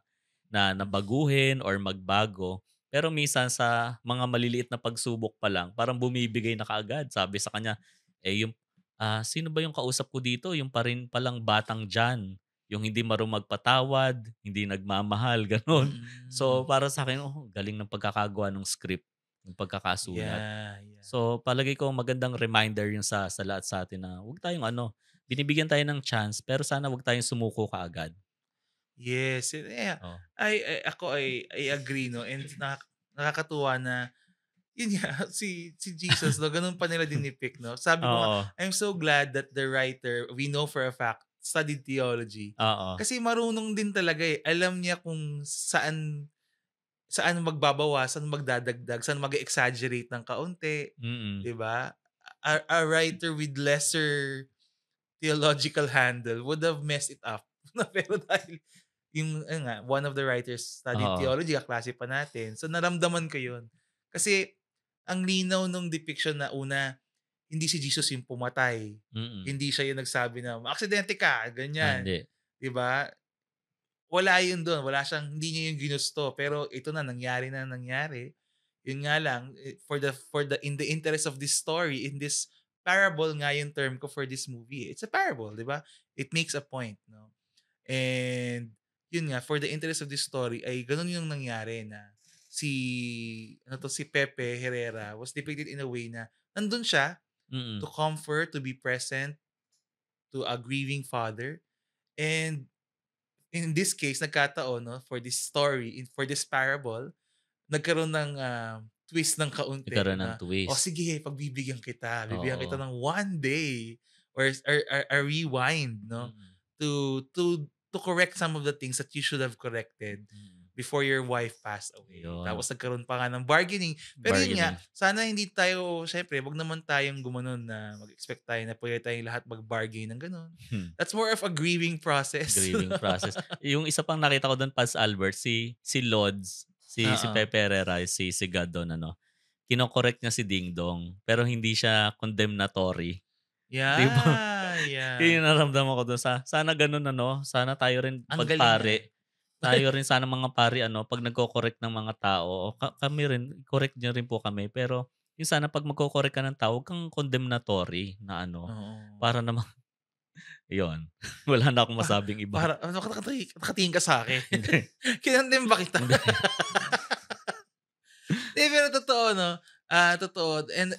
Na baguhin or magbago. Pero minsan sa mga maliliit na pagsubok pa lang parang bumibigay na kaagad. Sabi sa kanya, eh, "Sino ba yung kausap ko dito? Yung pa rin palang batang John, yung hindi marunong magpatawad, hindi nagmamahal." Gano'n. So, Mm. para sa'kin, galing ng pagkakagawa ng script, ng pagkakasulat. Yeah, yeah. So, palagay ko magandang reminder yung sa lahat sa'tin na huwag tayong ano, binibigyan tayo ng chance pero sana huwag tayong sumuko kaagad. Yes, yeah. Oh, I agree 'no, and nakakatuwa na yun nga si Jesus 'no, ganun pa nila dinipict 'no. Sabi ko nga, oo, I'm so glad that the writer, we know for a fact, studied theology. oo, Kasi marunong din talaga, eh. Alam niya kung saan saan magbabawasan, magdadagdag, saan mag-e-exaggerate ng kaunti, mm. 'di ba? A writer with lesser theological handle would have messed it up. Pero dahil yung ayun nga, one of the writers studied Oo, theology, kaklase pa natin. So naramdaman ko yun. Kasi ang linaw nung depiction na una, hindi si Jesus yung pumatay. mm. Hindi siya yung nagsabi na, "Aksidente ka," ganyan. Hindi, 'Di ba? Wala yun dun, wala siyang hindi niya yung ginusto. Pero ito na, nangyari na nangyari. Yun nga lang, for the in the interest of this story, in this parable nga yung term ko for this movie. It's a parable, 'di ba? It makes a point, no? And yun nga, for the interest of this story ay ganun yung nangyari na si Pepe Herrera was depicted in a way na nandun siya to mm. comfort, to be present to a grieving father. And in this case, nagkataon 'no, for this story, for this parable, nagkaroon ng, twist ng kaunti Nagkaroon ng na, "O twist, sige, pagbibigyan kita, bibigyan kita oo, ng one day or a rewind 'no, mm, to correct some of the things that you should have corrected mm. before your wife passed away." Ayun, Tapos nagkaroon pa nga ng bargaining. Pero yun nga, bargaining. sana hindi tayo siyempre 'wag naman tayong gumanon na mag-expect tayo na pwede tayong lahat mag-bargain ng gano'n. That's more of a grieving process. Grieving process. Yung isa pang nakita ko dun, Pals Albert, si Lods, si Oo. Pepe Herrera, si God dun ano, kino-correct niya si Dingdong, pero hindi siya condemnatory, 'di ba? Yeah, yeah. Yun yung naramdaman ko dun sana ganun ano, sana tayo rin Ang 'pag galing nga. pari, tayo rin sana mga pari ano, 'pag nagko-correct ng mga tao, o kami rin, correct niyo rin po kami. Pero yung sana 'pag magko-correct ka ng tao, huwag kang condemnatory na ano, Oo. para naman yun, wala na akong Pa masabing iba. para ano nakatingin ka sa'kin. Hindi, Kinondem ba kita? hindi. 'Di, pero totoo 'no, totoo, and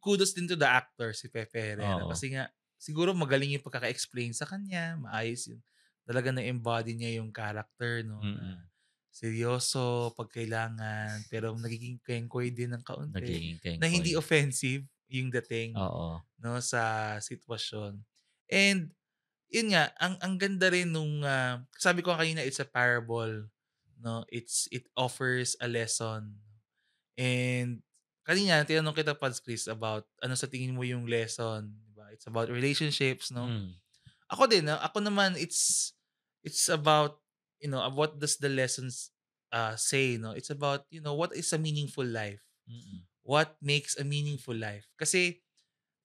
kudos din to the actor, si Pepe Herrera, Oo, kasi nga siguro magaling yung pagkaka-explain sa kanya, maayos yun. Talagang na-embody niya yung character 'no, na mm. seryoso 'pag kailangan, pero nagiging kengkoy din ng kaunti, Nagiging na kengkoy. hindi offensive yung dating Oo, 'no, sa sitwasyon. And yun nga, ang ganda rin nung, sabi ko kanina, it's a parable 'no, it offers a lesson. And kanina tinanong kita, Pods Chris, about ano sa tingin mo yung lesson, 'di ba? It's about relationships 'no. hmm, Ako din, ako naman, it's about, what does the lessons, say 'no? It's about, what is a meaningful life? mm, What makes a meaningful life? Kasi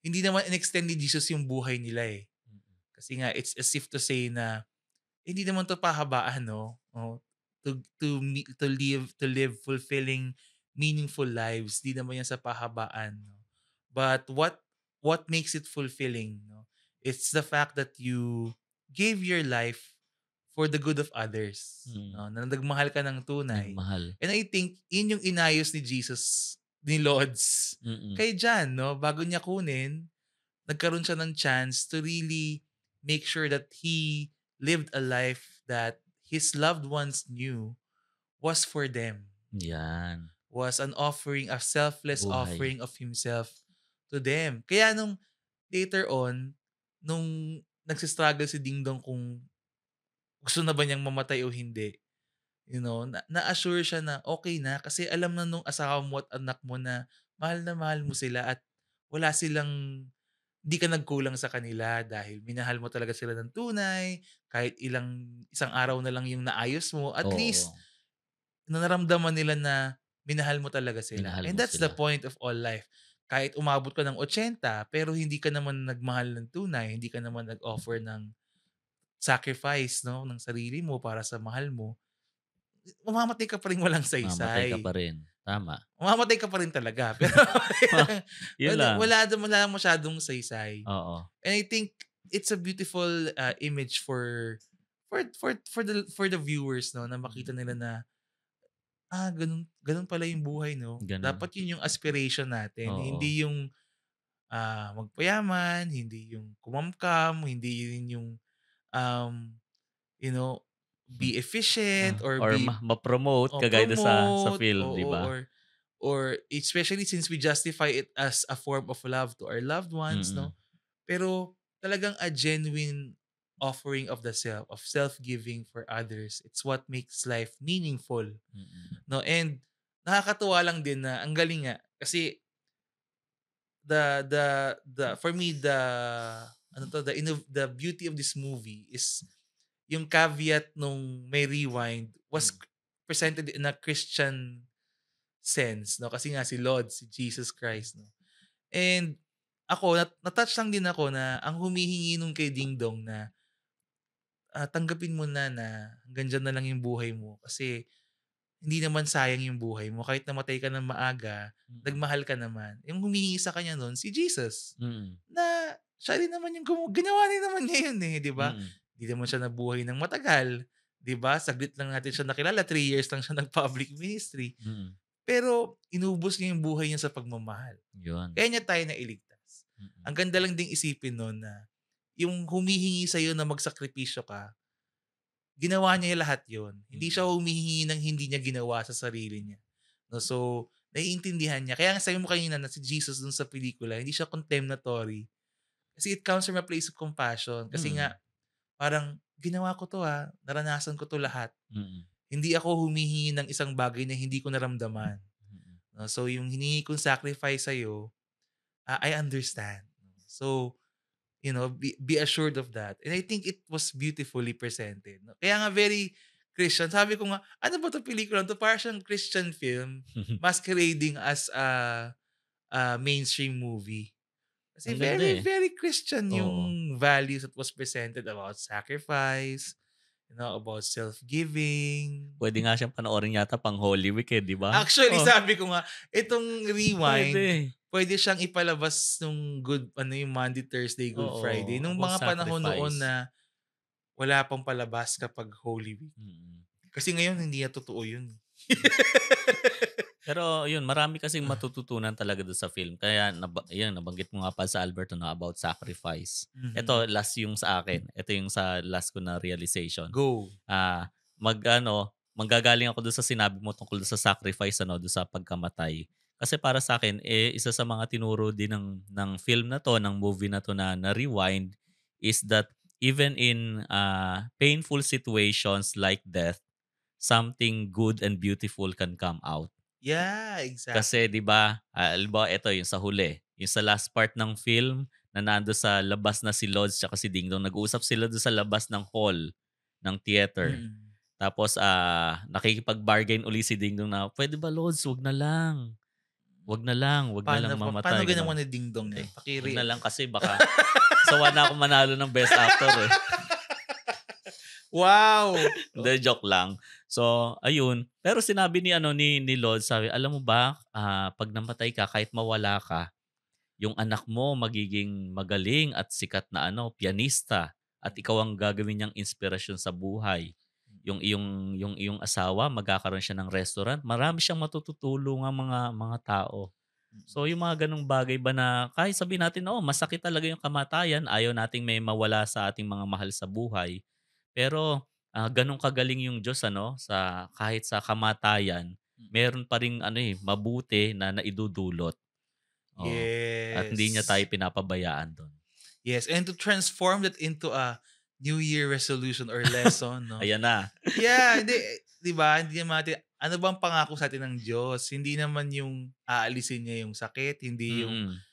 hindi naman in-extend ni Jesus yung buhay nila, eh. mm, Kasi nga it's as if to say na, hindi naman 'to pahabaan 'no, to live fulfilling, meaningful lives, 'di naman 'yan sa pahabaan 'no. But what what makes it fulfilling, no? It's the fact that you gave your life for the good of others, Mm. no? Na nagmahal ka ng tunay. Nagmahal. And I think yun yung inayos ni Jesus, ni Lods, Mm. kay John, no? Bago niya kunin, nagkaroon siya ng chance to really make sure that he lived a life that his loved ones knew was for them, Yan. was an offering, a selfless Buhay. offering of himself to them. Kaya nung later on, nung nagsistruggle si Ding Dong kung gusto na ba niyang mamatay o hindi, na-assure siya na okay na kasi alam na nung asawa mo at anak mo na mahal mo sila at wala silang di ka nagkulang sa kanila dahil minahal mo talaga sila ng tunay, kahit isang araw na lang yung naayos mo, at least Oo. naramdaman nila na minahal mo talaga sila. Minahal And mo that's the sila. point of all life. Kahit umabot ka ng 80 pero hindi ka naman nagmahal ng tunay, hindi ka naman nag-offer ng sacrifice, no, ng sarili mo para sa mahal mo, mamamatay ka pa rin walang Mamatay ka saysay. pa rin. Tama. Mamamatay ka pa rin talaga pero Yun wala lang. wala wala masyadong saysay. Oo. And I think it's a beautiful image for the viewers, no, na makita nila na ganun ganun pala yung buhay, no. Ganun. Dapat yun yung aspiration natin, Oo. hindi yung magpayaman, hindi yung kumamkam, hindi yun yung um, you know, be efficient or Or ma-promote kagaya dun sa promote, film, 'di oo, ba? or especially since we justify it as a form of love to our loved ones, Mm. no? Pero talagang a genuine offering of the self, of self-giving for others. It's what makes life meaningful, Mm. no? And nakakatuwa lang din na ang galing nga kasi the for me the beauty of this movie is yung caveat nung may rewind was Hmm. presented in a Christian sense, no? Kasi nga si Lord, si Jesus Christ, no? And ako, na-touch lang din ako na ang humihingi nung kay Ding Dong na tanggapin mo na hanggang diyan na lang yung buhay mo kasi hindi naman sayang yung buhay mo. Kahit namatay ka ng maaga, Mm. nagmahal ka naman. Yung humihingi sa kanya nun, si Jesus. Mm. Na siya rin naman yung ginawa rin naman niya yun eh, di ba? Mm. Hindi naman siya nabuhay ng matagal. Di ba? Saglit lang natin siya nakilala. 3 years lang siya nag-public ministry. Mm. Pero inubos niya yung buhay niya sa pagmamahal. Yun. Kaya niya tayo nailigtas. Mm. Ang ganda lang ding isipin nun na yung humihingi sa'yo na magsakripisyo ka, ginawa niya lahat yon. Hindi siya Mm. humihingi ng hindi niya ginawa sa sarili niya. No, so, naiintindihan niya. Kaya nga sabi mo kanina na si Jesus dun sa pelikula, hindi siya condemnatory. Kasi it comes from a place of compassion. Kasi nga, Mm. parang, ginawa ko to naranasan ko to lahat. Mm. Hindi ako humihingi ng isang bagay na hindi ko naramdaman. Mm. No, so, yung hiningi kong sacrifice sa'yo, I understand. So, be assured of that. And I think it was beautifully presented. No? Kaya nga very Christian. Sabi ko nga, ano ba 'to pelikula 'to? Parang siyang Christian film masquerading as a mainstream movie. Kasi Ang ganda, very, eh. very Christian yung Oo. values that was presented about sacrifice, about self-giving. Puwede nga siyang panoorin yata pang Holy Week, eh, 'di ba? Actually, Oh, sabi ko nga, itong Rewind, puwede. pwede siyang ipalabas nung yung Monday, Thursday, Good Friday. Oo, Nung about mga panahon noon sacrifice. na wala pang palabas kapag Holy Week. Mm. Kasi ngayon hindi na totoo yun. Pero yun, marami kasing matututunan talaga dun sa film. Kaya yun, nabanggit mo nga pa sa Alberto na about sacrifice. Mhm. Ito, last yung sa akin. Ito yung sa last ko na realization. Go. Manggagaling ako dun sa sinabi mo tungkol dun sa sacrifice, dun sa pagkamatay. Kasi para sa akin, isa sa mga tinuro din ng film na to, ng movie na to na Rewind, is that even in painful situations like death, something good and beautiful can come out. Yeah, Kasi exactly. 'di ba, halimbawa ito yung sa huli, yung sa last part ng film na nando sa labas na si Lods tsaka si Dingdong, nag-uusap sila dun sa labas ng hall ng theater. Mm. Tapos, nakikipag-bargain uli si Dingdong na, "Puwede ba Lods, 'wag na lang, 'wag na lang Paano mamatay," ginawa gano'n. ni Ding Dong yan? "Hindi, 'wag na Paki-re lang kasi baka sawa na akong manalo ng best actor, eh." Wow! Hindi, joke lang. So, ayun. Pero sinabi ni Lord, sabi, "Alam mo ba, 'pag namatay ka kahit mawala ka, yung anak mo magiging magaling at sikat na pianista at ikaw ang gagawin niyang inspirasyon sa buhay. Yung iyong asawa magkakaroon siya ng restaurant, marami siyang matututulungang mga tao. So yung mga gano'ng bagay ba na kahit sabihin natin, oo, masakit talaga yung kamatayan, ayaw nating may mawala sa ating mga mahal sa buhay. Pero, gano'n kagaling yung Diyos sa kahit sa kamatayan, meron pa ring mabuti na naidudulot. Oo, at hindi niya tayo Yes. pinapabayaan do'n. Yes, and to transform that into a New Year resolution or lesson, no? Ayan na. Yeah, hindi, 'di ba? Hindi naman natin ano bang pangako sa atin ng Diyos? Hindi naman yung aalisin niya yung sakit, hindi yung Mm,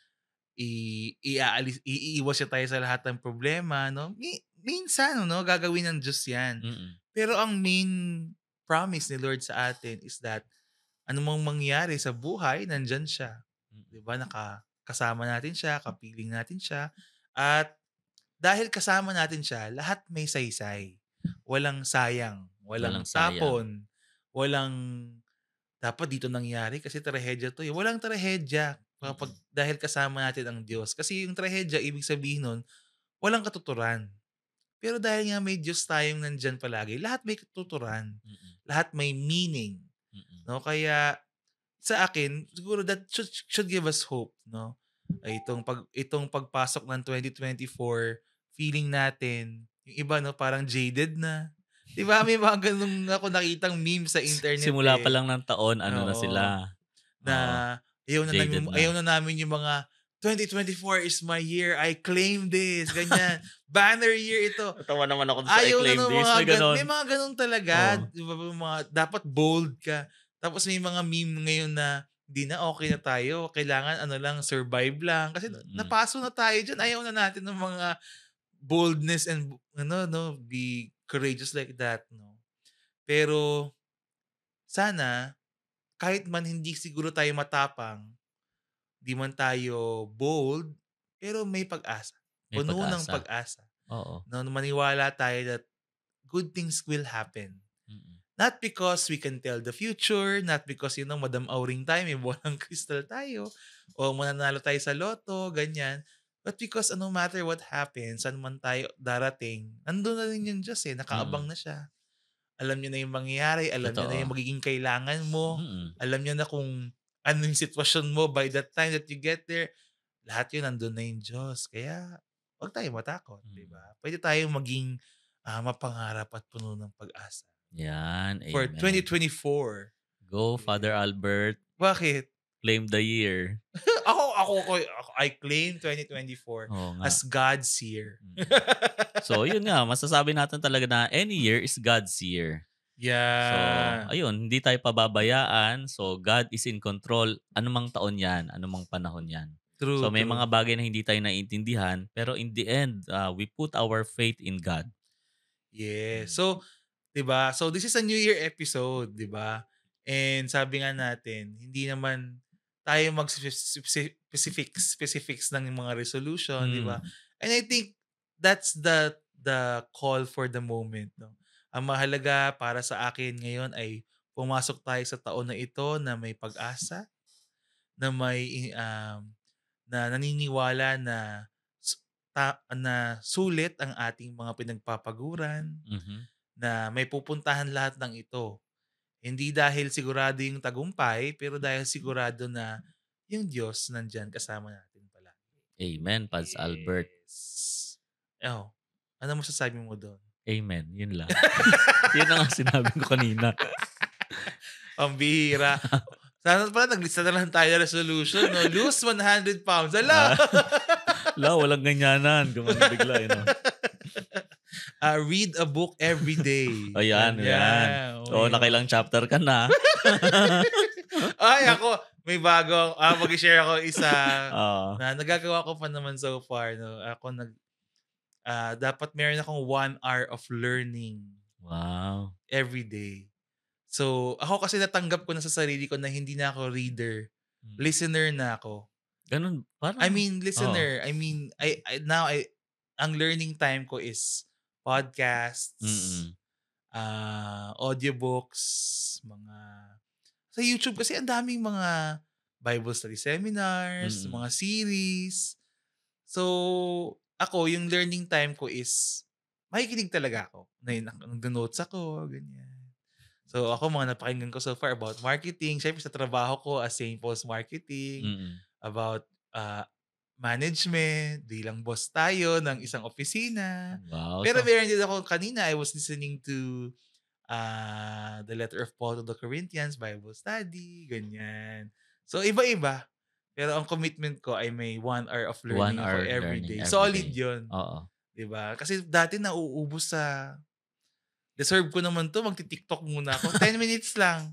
iiwas niya tayo sa lahat ng problema, no? Minsan, no, gagawin ng Diyos 'yan. mm, Pero ang main promise ni Lord sa atin is that anumang mangyari sa buhay, nandiyan siya. mm. 'Di ba? Kasama natin siya, kapiling natin siya, at dahil kasama natin siya, lahat may saysay. Walang sayang, walang Walang sayang. tapon, walang dapat dito nangyari kasi trahedya 'to, eh. Walang trahedya kapag Mm, dahil kasama natin ang Diyos. Kasi yung trahedya ibig sabihin nun, walang katuturan. Pero dahil nga may Diyos tayong nandiyan palagi, lahat may katuturan, mm, lahat may meaning, mm, 'no? Kaya sa akin, siguro that should give us hope, 'no? Ay itong pagpasok ng 2024, feeling natin yung iba, 'no, parang jaded na. 'Di ba may mga gano'n ako nakitang meme sa internet, simula pa eh. lang ng taon na Oo, sila, na oo, jaded ayaw na. na namin yung mga, "2024 is my year, I claim this," ganyan. "Banner year ito." Natawa naman ako dun sa I Ayaw na claim ng this, may may gano'n. mga gano'n talaga, Oo, 'di ba, yung mga dapat bold ka. Tapos may mga meme ngayon na, "Hindi na, okey na tayo, kailangan ano lang, survive lang." Kasi mm, napaso na tayo diyan, ayaw na natin ng mga boldness and ano 'no, be courageous like that 'no. Pero sana kahit man hindi siguro tayo matapang, 'di man tayo bold, pero may pag-asa, may puno ng pag-asa. pag-asa, Oo, 'no, maniwala tayo that good things will happen. mm, Not because we can tell the future, not because, Madam Auring tayo, may bolang crystal tayo, o mananalo tayo sa lotto, ganyan. But because no matter what happens, saan man tayo darating, nandun na rin yung Diyos, eh, nakaabang mm, na siya. Alam niya na yung mangyayari, alam niya na yung totoo. magiging kailangan mo, Mm, alam niya na kung ano yung sitwasyon mo by that time that you get there. Lahat yun nandun na yung Diyos. Kaya 'wag tayong matakot, 'di mm. ba? Puwede tayong maging, mapangarap at puno ng pag-asa. 'Yan, For amen. 2024. Go Father Yeah. Albert, Bakit? claim the year. Ako, I claim 2024 Oo nga, as God's year. mm. So yun nga, masasabi natin talaga na any year is God's year. So Yeah. ayun, hindi tayo pababayaan, so God is in control, anumang taon 'yan, anumang panahon 'yan. True, So may true. mga bagay na hindi tayo naiintindihan, pero in the end, we put our faith in God. Yes. Hmm, So, 'di ba? So this is a New Year episode, 'di ba? And sabi nga natin, hindi naman tayo specifics ng mga resolution, 'di ba? hmm, And I think that's the call for the moment, no. Ang mahalaga para sa akin ngayon ay pumasok tayo sa taon na ito na may pag-asa, na na naniniwala na na sulit ang ating mga pinagpapaguran, mhm. na may pupuntahan lahat ng ito. Hindi dahil sigurado yung tagumpay, pero dahil sigurado na yung Diyos nandiyan kasama natin palagi. Amen, Pads Albert. Yes. Oh, ano masasabi mo dun? Amen, yun lang. Yun na nga sinabi ko kanina. Ang bihira. Sana pala naglista na lang tayo ng resolution 'no, lose 100 pounds, hala! Ah, walang ganyanan, gumanon bigla, 'no? Read a book every day, Ayan, ayan. ganyan, oh, Oo, yun. nakailang chapter ka na. Ay ako, may bago mag-share ako isa Oo. na nagagawa ko pa naman so far 'no. Dapat meron akong 1 hour of learning Wow. every day. So, ako kasi natanggap ko na sa sarili ko na hindi na ako reader, Mm. listener na ako. Gano'n I parang mean oo, listener, I mean ang learning time ko is podcasts, mm. audiobooks, sa YouTube kasi ang daming mga Bible study seminars, Mm. mga series. So, ako yung learning time ko is makikinig talaga ako. Nagno-notes ako, ganyan. So, ako mga napakinggan ko so far about marketing. Siyempre sa trabaho ko as St. Paul's Marketing, Mm. about management, bilang boss tayo ng isang opisina. Wow, Pero so meron din ako kanina, I was listening to the letter of Paul to the Corinthians, Bible study, ganyan. So, iba-iba. Pero ang commitment ko ay may 1 hour of 1 learning ako hour every learning day. every Solid day. yun. Oo. 'Di ba? Kasi dati nauubos sa deserve ko naman 'to, magti-TikTok muna ako. 10 minutes lang.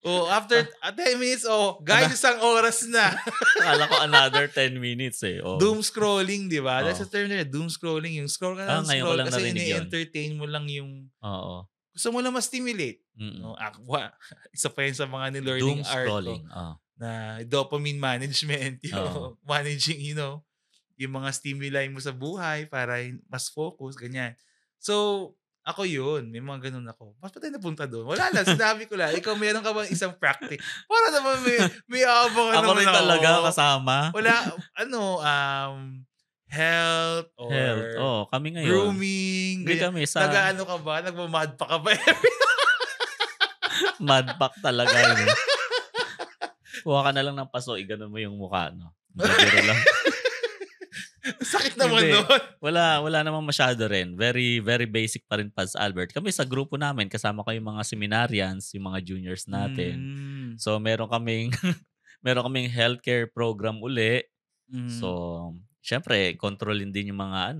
Oh, after Ah, 10 minutes, oh, guys, ana isang oras na. akala ko another 10 minutes, eh, oo. Doom scrolling, 'di ba? That's Oo. the term nila, doom scrolling. Yung scroll ka ng Ngayon ko scroll lang kasi narinig yun. ini-entertain mo lang yung Oo. gusto mo lang ma-stimulate. Mm. No, isa pa yun sa mga ni-learning Doom art ko scrolling, na dopamine management, oo. yung managing, yung mga stimuli mo sa buhay para mas focus, ganyan. So, ako yun, may mga ganun ako. Ba't pa tayo napunta doon? Wala lang, sinabi ko lang. Ikaw, meron ka bang isang practice? Para naman may aabangan Ako naman rin ako. talaga kasama. Wala, health Health, or oo, kami ngayon. grooming, Hindi ganyan. kami sa Nag-aano ka ba? Nagmamad pa ka ba? mud pack talaga, eh. Kuha ka na lang ng paso, iganon mo yung mukha, 'no? Hindi, biro lang. Sakit naman Hindi, nun. wala namang masyado rin. Very, very basic pa rin Pads Albert. Kami sa grupo namin kasama ko yung mga seminarians, yung mga juniors natin. Hmm. So meron kaming meron kaming healthcare program uli. Hmm. So, siyempre kontrolin din yung mga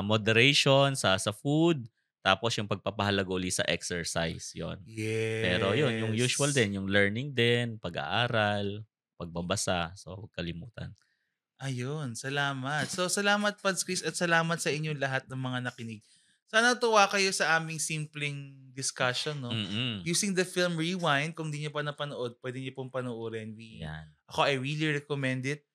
moderation sa food, tapos yung pagpapahalaga uli sa exercise, 'yon. Pero 'yun, yung usual Yes. din, yung learning din, pag-aaral, pagbabasa, so huwag kalimutan. Ayun, salamat. So, salamat Pads Chris at salamat sa inyong lahat ng mga nakinig. Sana tuwa kayo sa aming simpleng discussion, no? Mm, Using the film Rewind, kung di niyo pa napanood, pwede niyo pong panoorin. 'yan. I really recommend it.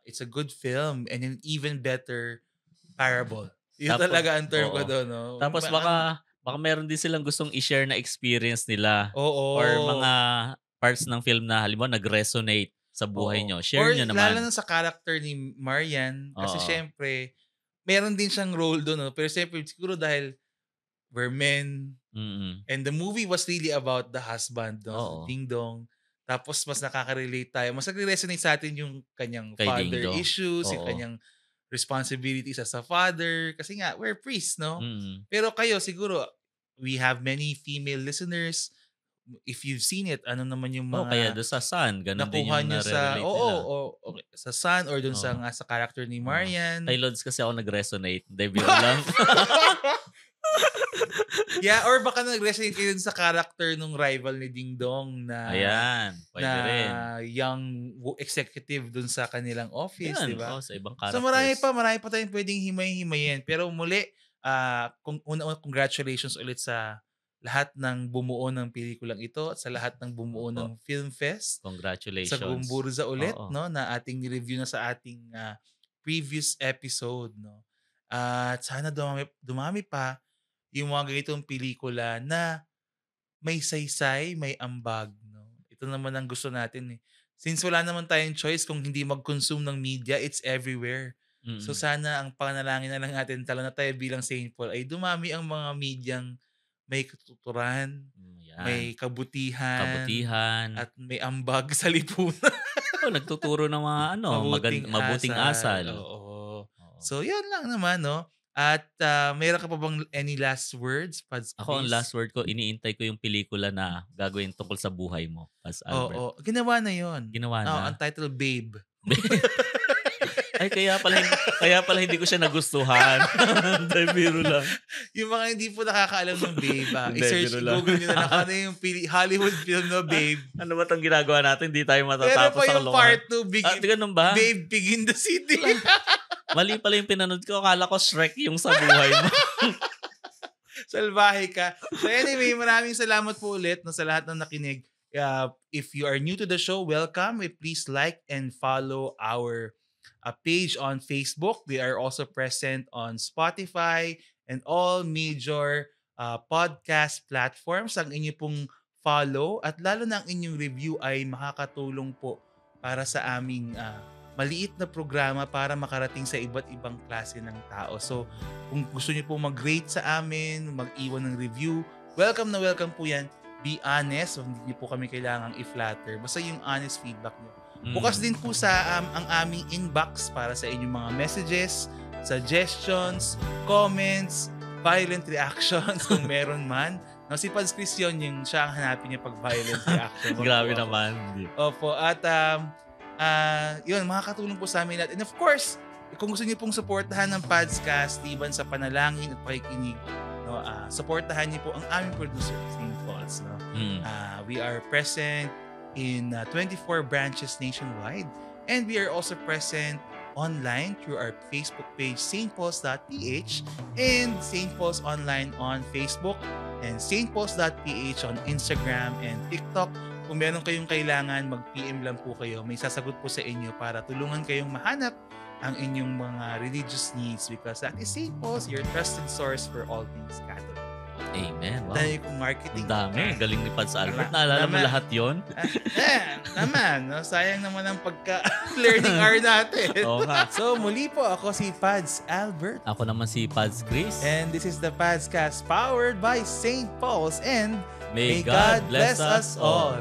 It's a good film and an even better parable. Yun talaga ang term ko Oo. doon, no? Tapos baka meron din silang gustong i-share na experience nila or mga Oo. parts ng film na halimbawa nag-resonate sa buhay Oo. niyo, Or share niyo lalo naman. na sa character ni Marian kasi Oo, siyempre meron din siyang role do'n 'no, pero siyempre siguro dahil we're men mm. and the movie was really about the husband 'no, si Oo, Ding Dong. Tapos mas nakaka-relate tayo, mas nagre-resonate sa atin yung kanyang kay father Dingdong. issues, yung Oo, kanyang responsibilities as a father kasi nga we're priests 'no. mm. Pero kayo siguro, we have many female listeners, if you've seen it, ano naman yung Kaya mga dun sa Sun gano'n din nakuha yung niyo sa nare-relate oo, nila. okey, sa Sun or dun sa Oo, nga sa character ni oo. Kay Marian. Lods kasi ako nag-resonate, hindi biro lang. Yeah, or baka nag-resonate kayo dun sa character nung rival ni Ding Dong Ayan, na puwede rin. young executive dun sa kanilang office, 'di 'Yan, ba? sa ibang So characters. marami pa tayong puwedeng himay-himayin. Pero muli, kung una-una congratulations ulit sa lahat ng bumuo ng pelikulang ito at sa lahat ng bumuo Opo, ng Film Fest. Sa congratulations. Gumburza ulit Oo, 'no, na ating ni-review na sa ating, previous episode 'no. At sana dumami dumami pa yung mga ganitong pelikula na may saysay, may ambag 'no. Ito naman ang gusto natin, eh. Since wala naman tayong choice kung hindi mag-consume ng media, it's everywhere. So mm. sana ang panalangin na lang natin lalo na tayo bilang Saint Paul ay dumami ang mga medyang may katuturan, 'Yan, may kabutihan, kabutihan. at may ambag sa lipunan. Nagtuturo ng mga Mabuting mabuting asal, asal. oo. Oo. So, yun lang naman 'no, at, meron ka pa bang any last words, Pads Ako ang last Chris? word ko, iniintay ko yung pelikula na gagawin tungkol sa buhay mo, as Albert. Oo, ginawa na yun. Ginawa Oo, ang na. title Babe. Ay, kaya pala hindi ko siya nagustuhan. Hindi, biro lang. Yung mga hindi po nakakaalam ng Babe, Hindi, i-search, biro lang. i-google niyo na lang kung ano yung Hollywood film na Babe. Ano ba 'tong ginagawa natin, hindi tayo Meron matatapos pa sa yung kalokohan. part 2, Gano'n ba? Babe Pig in the City. Mali pala yung pinanood ko, akala ko Shrek yung sa buhay mo. Salbahe ka. So anyway, maraming salamat po ulit no, sa lahat ng nakinig. If you are new to the show, welcome. Please like and follow our page on Facebook. We are also present on Spotify and all major podcast platforms. Ang inyo pong follow at lalo na ang inyong review ay makakatulong po para sa aming maliit na programa para makarating sa iba't ibang klase ng tao. So, kung gusto niyo po mag-rate sa amin, mag-iwan ng review, welcome na welcome po yan. Be honest, so hindi niyo po kami kailangang i-flatter. Basta yung honest feedback niyo. Bukas din po sa ang aming inbox para sa inyong mga messages, suggestions, comments, violent reactions kung meron man. No, si Pads Chris yun, yung siya ang hanapin niya pag violent reaction. Grabe naman. Opo, at yun, makakatulong po sa amin lahat. And of course, kung gusto niyo pong suportahan ng Padscast, liban sa panalangin at pakikinig, no, suportahan niyo po ang aming producer, St. Paul's. No? We are present in 24 branches nationwide, and we are also present online through our Facebook page, stpauls.ph, and St. Paul's Online on Facebook, and stpauls.ph on Instagram and TikTok. Kung meron kayong kailangan, mag-PM lang po kayo. May sasagot po sa inyo para tulungan kayong mahanap ang inyong mga religious needs, because that is St. Paul's, your trusted source for all things Catholic. Amen. Wow. Dahil kung marketing. Ang dami. Galing ni Pads Albert. Naalala mo lahat yon? Naman. No? Sayang naman ang pagka-learning hour natin. Oo nga. So, muli po ako si Pads Albert. Ako naman si Pads Chris. And this is the Padscast powered by St. Paul's, and May God bless us all.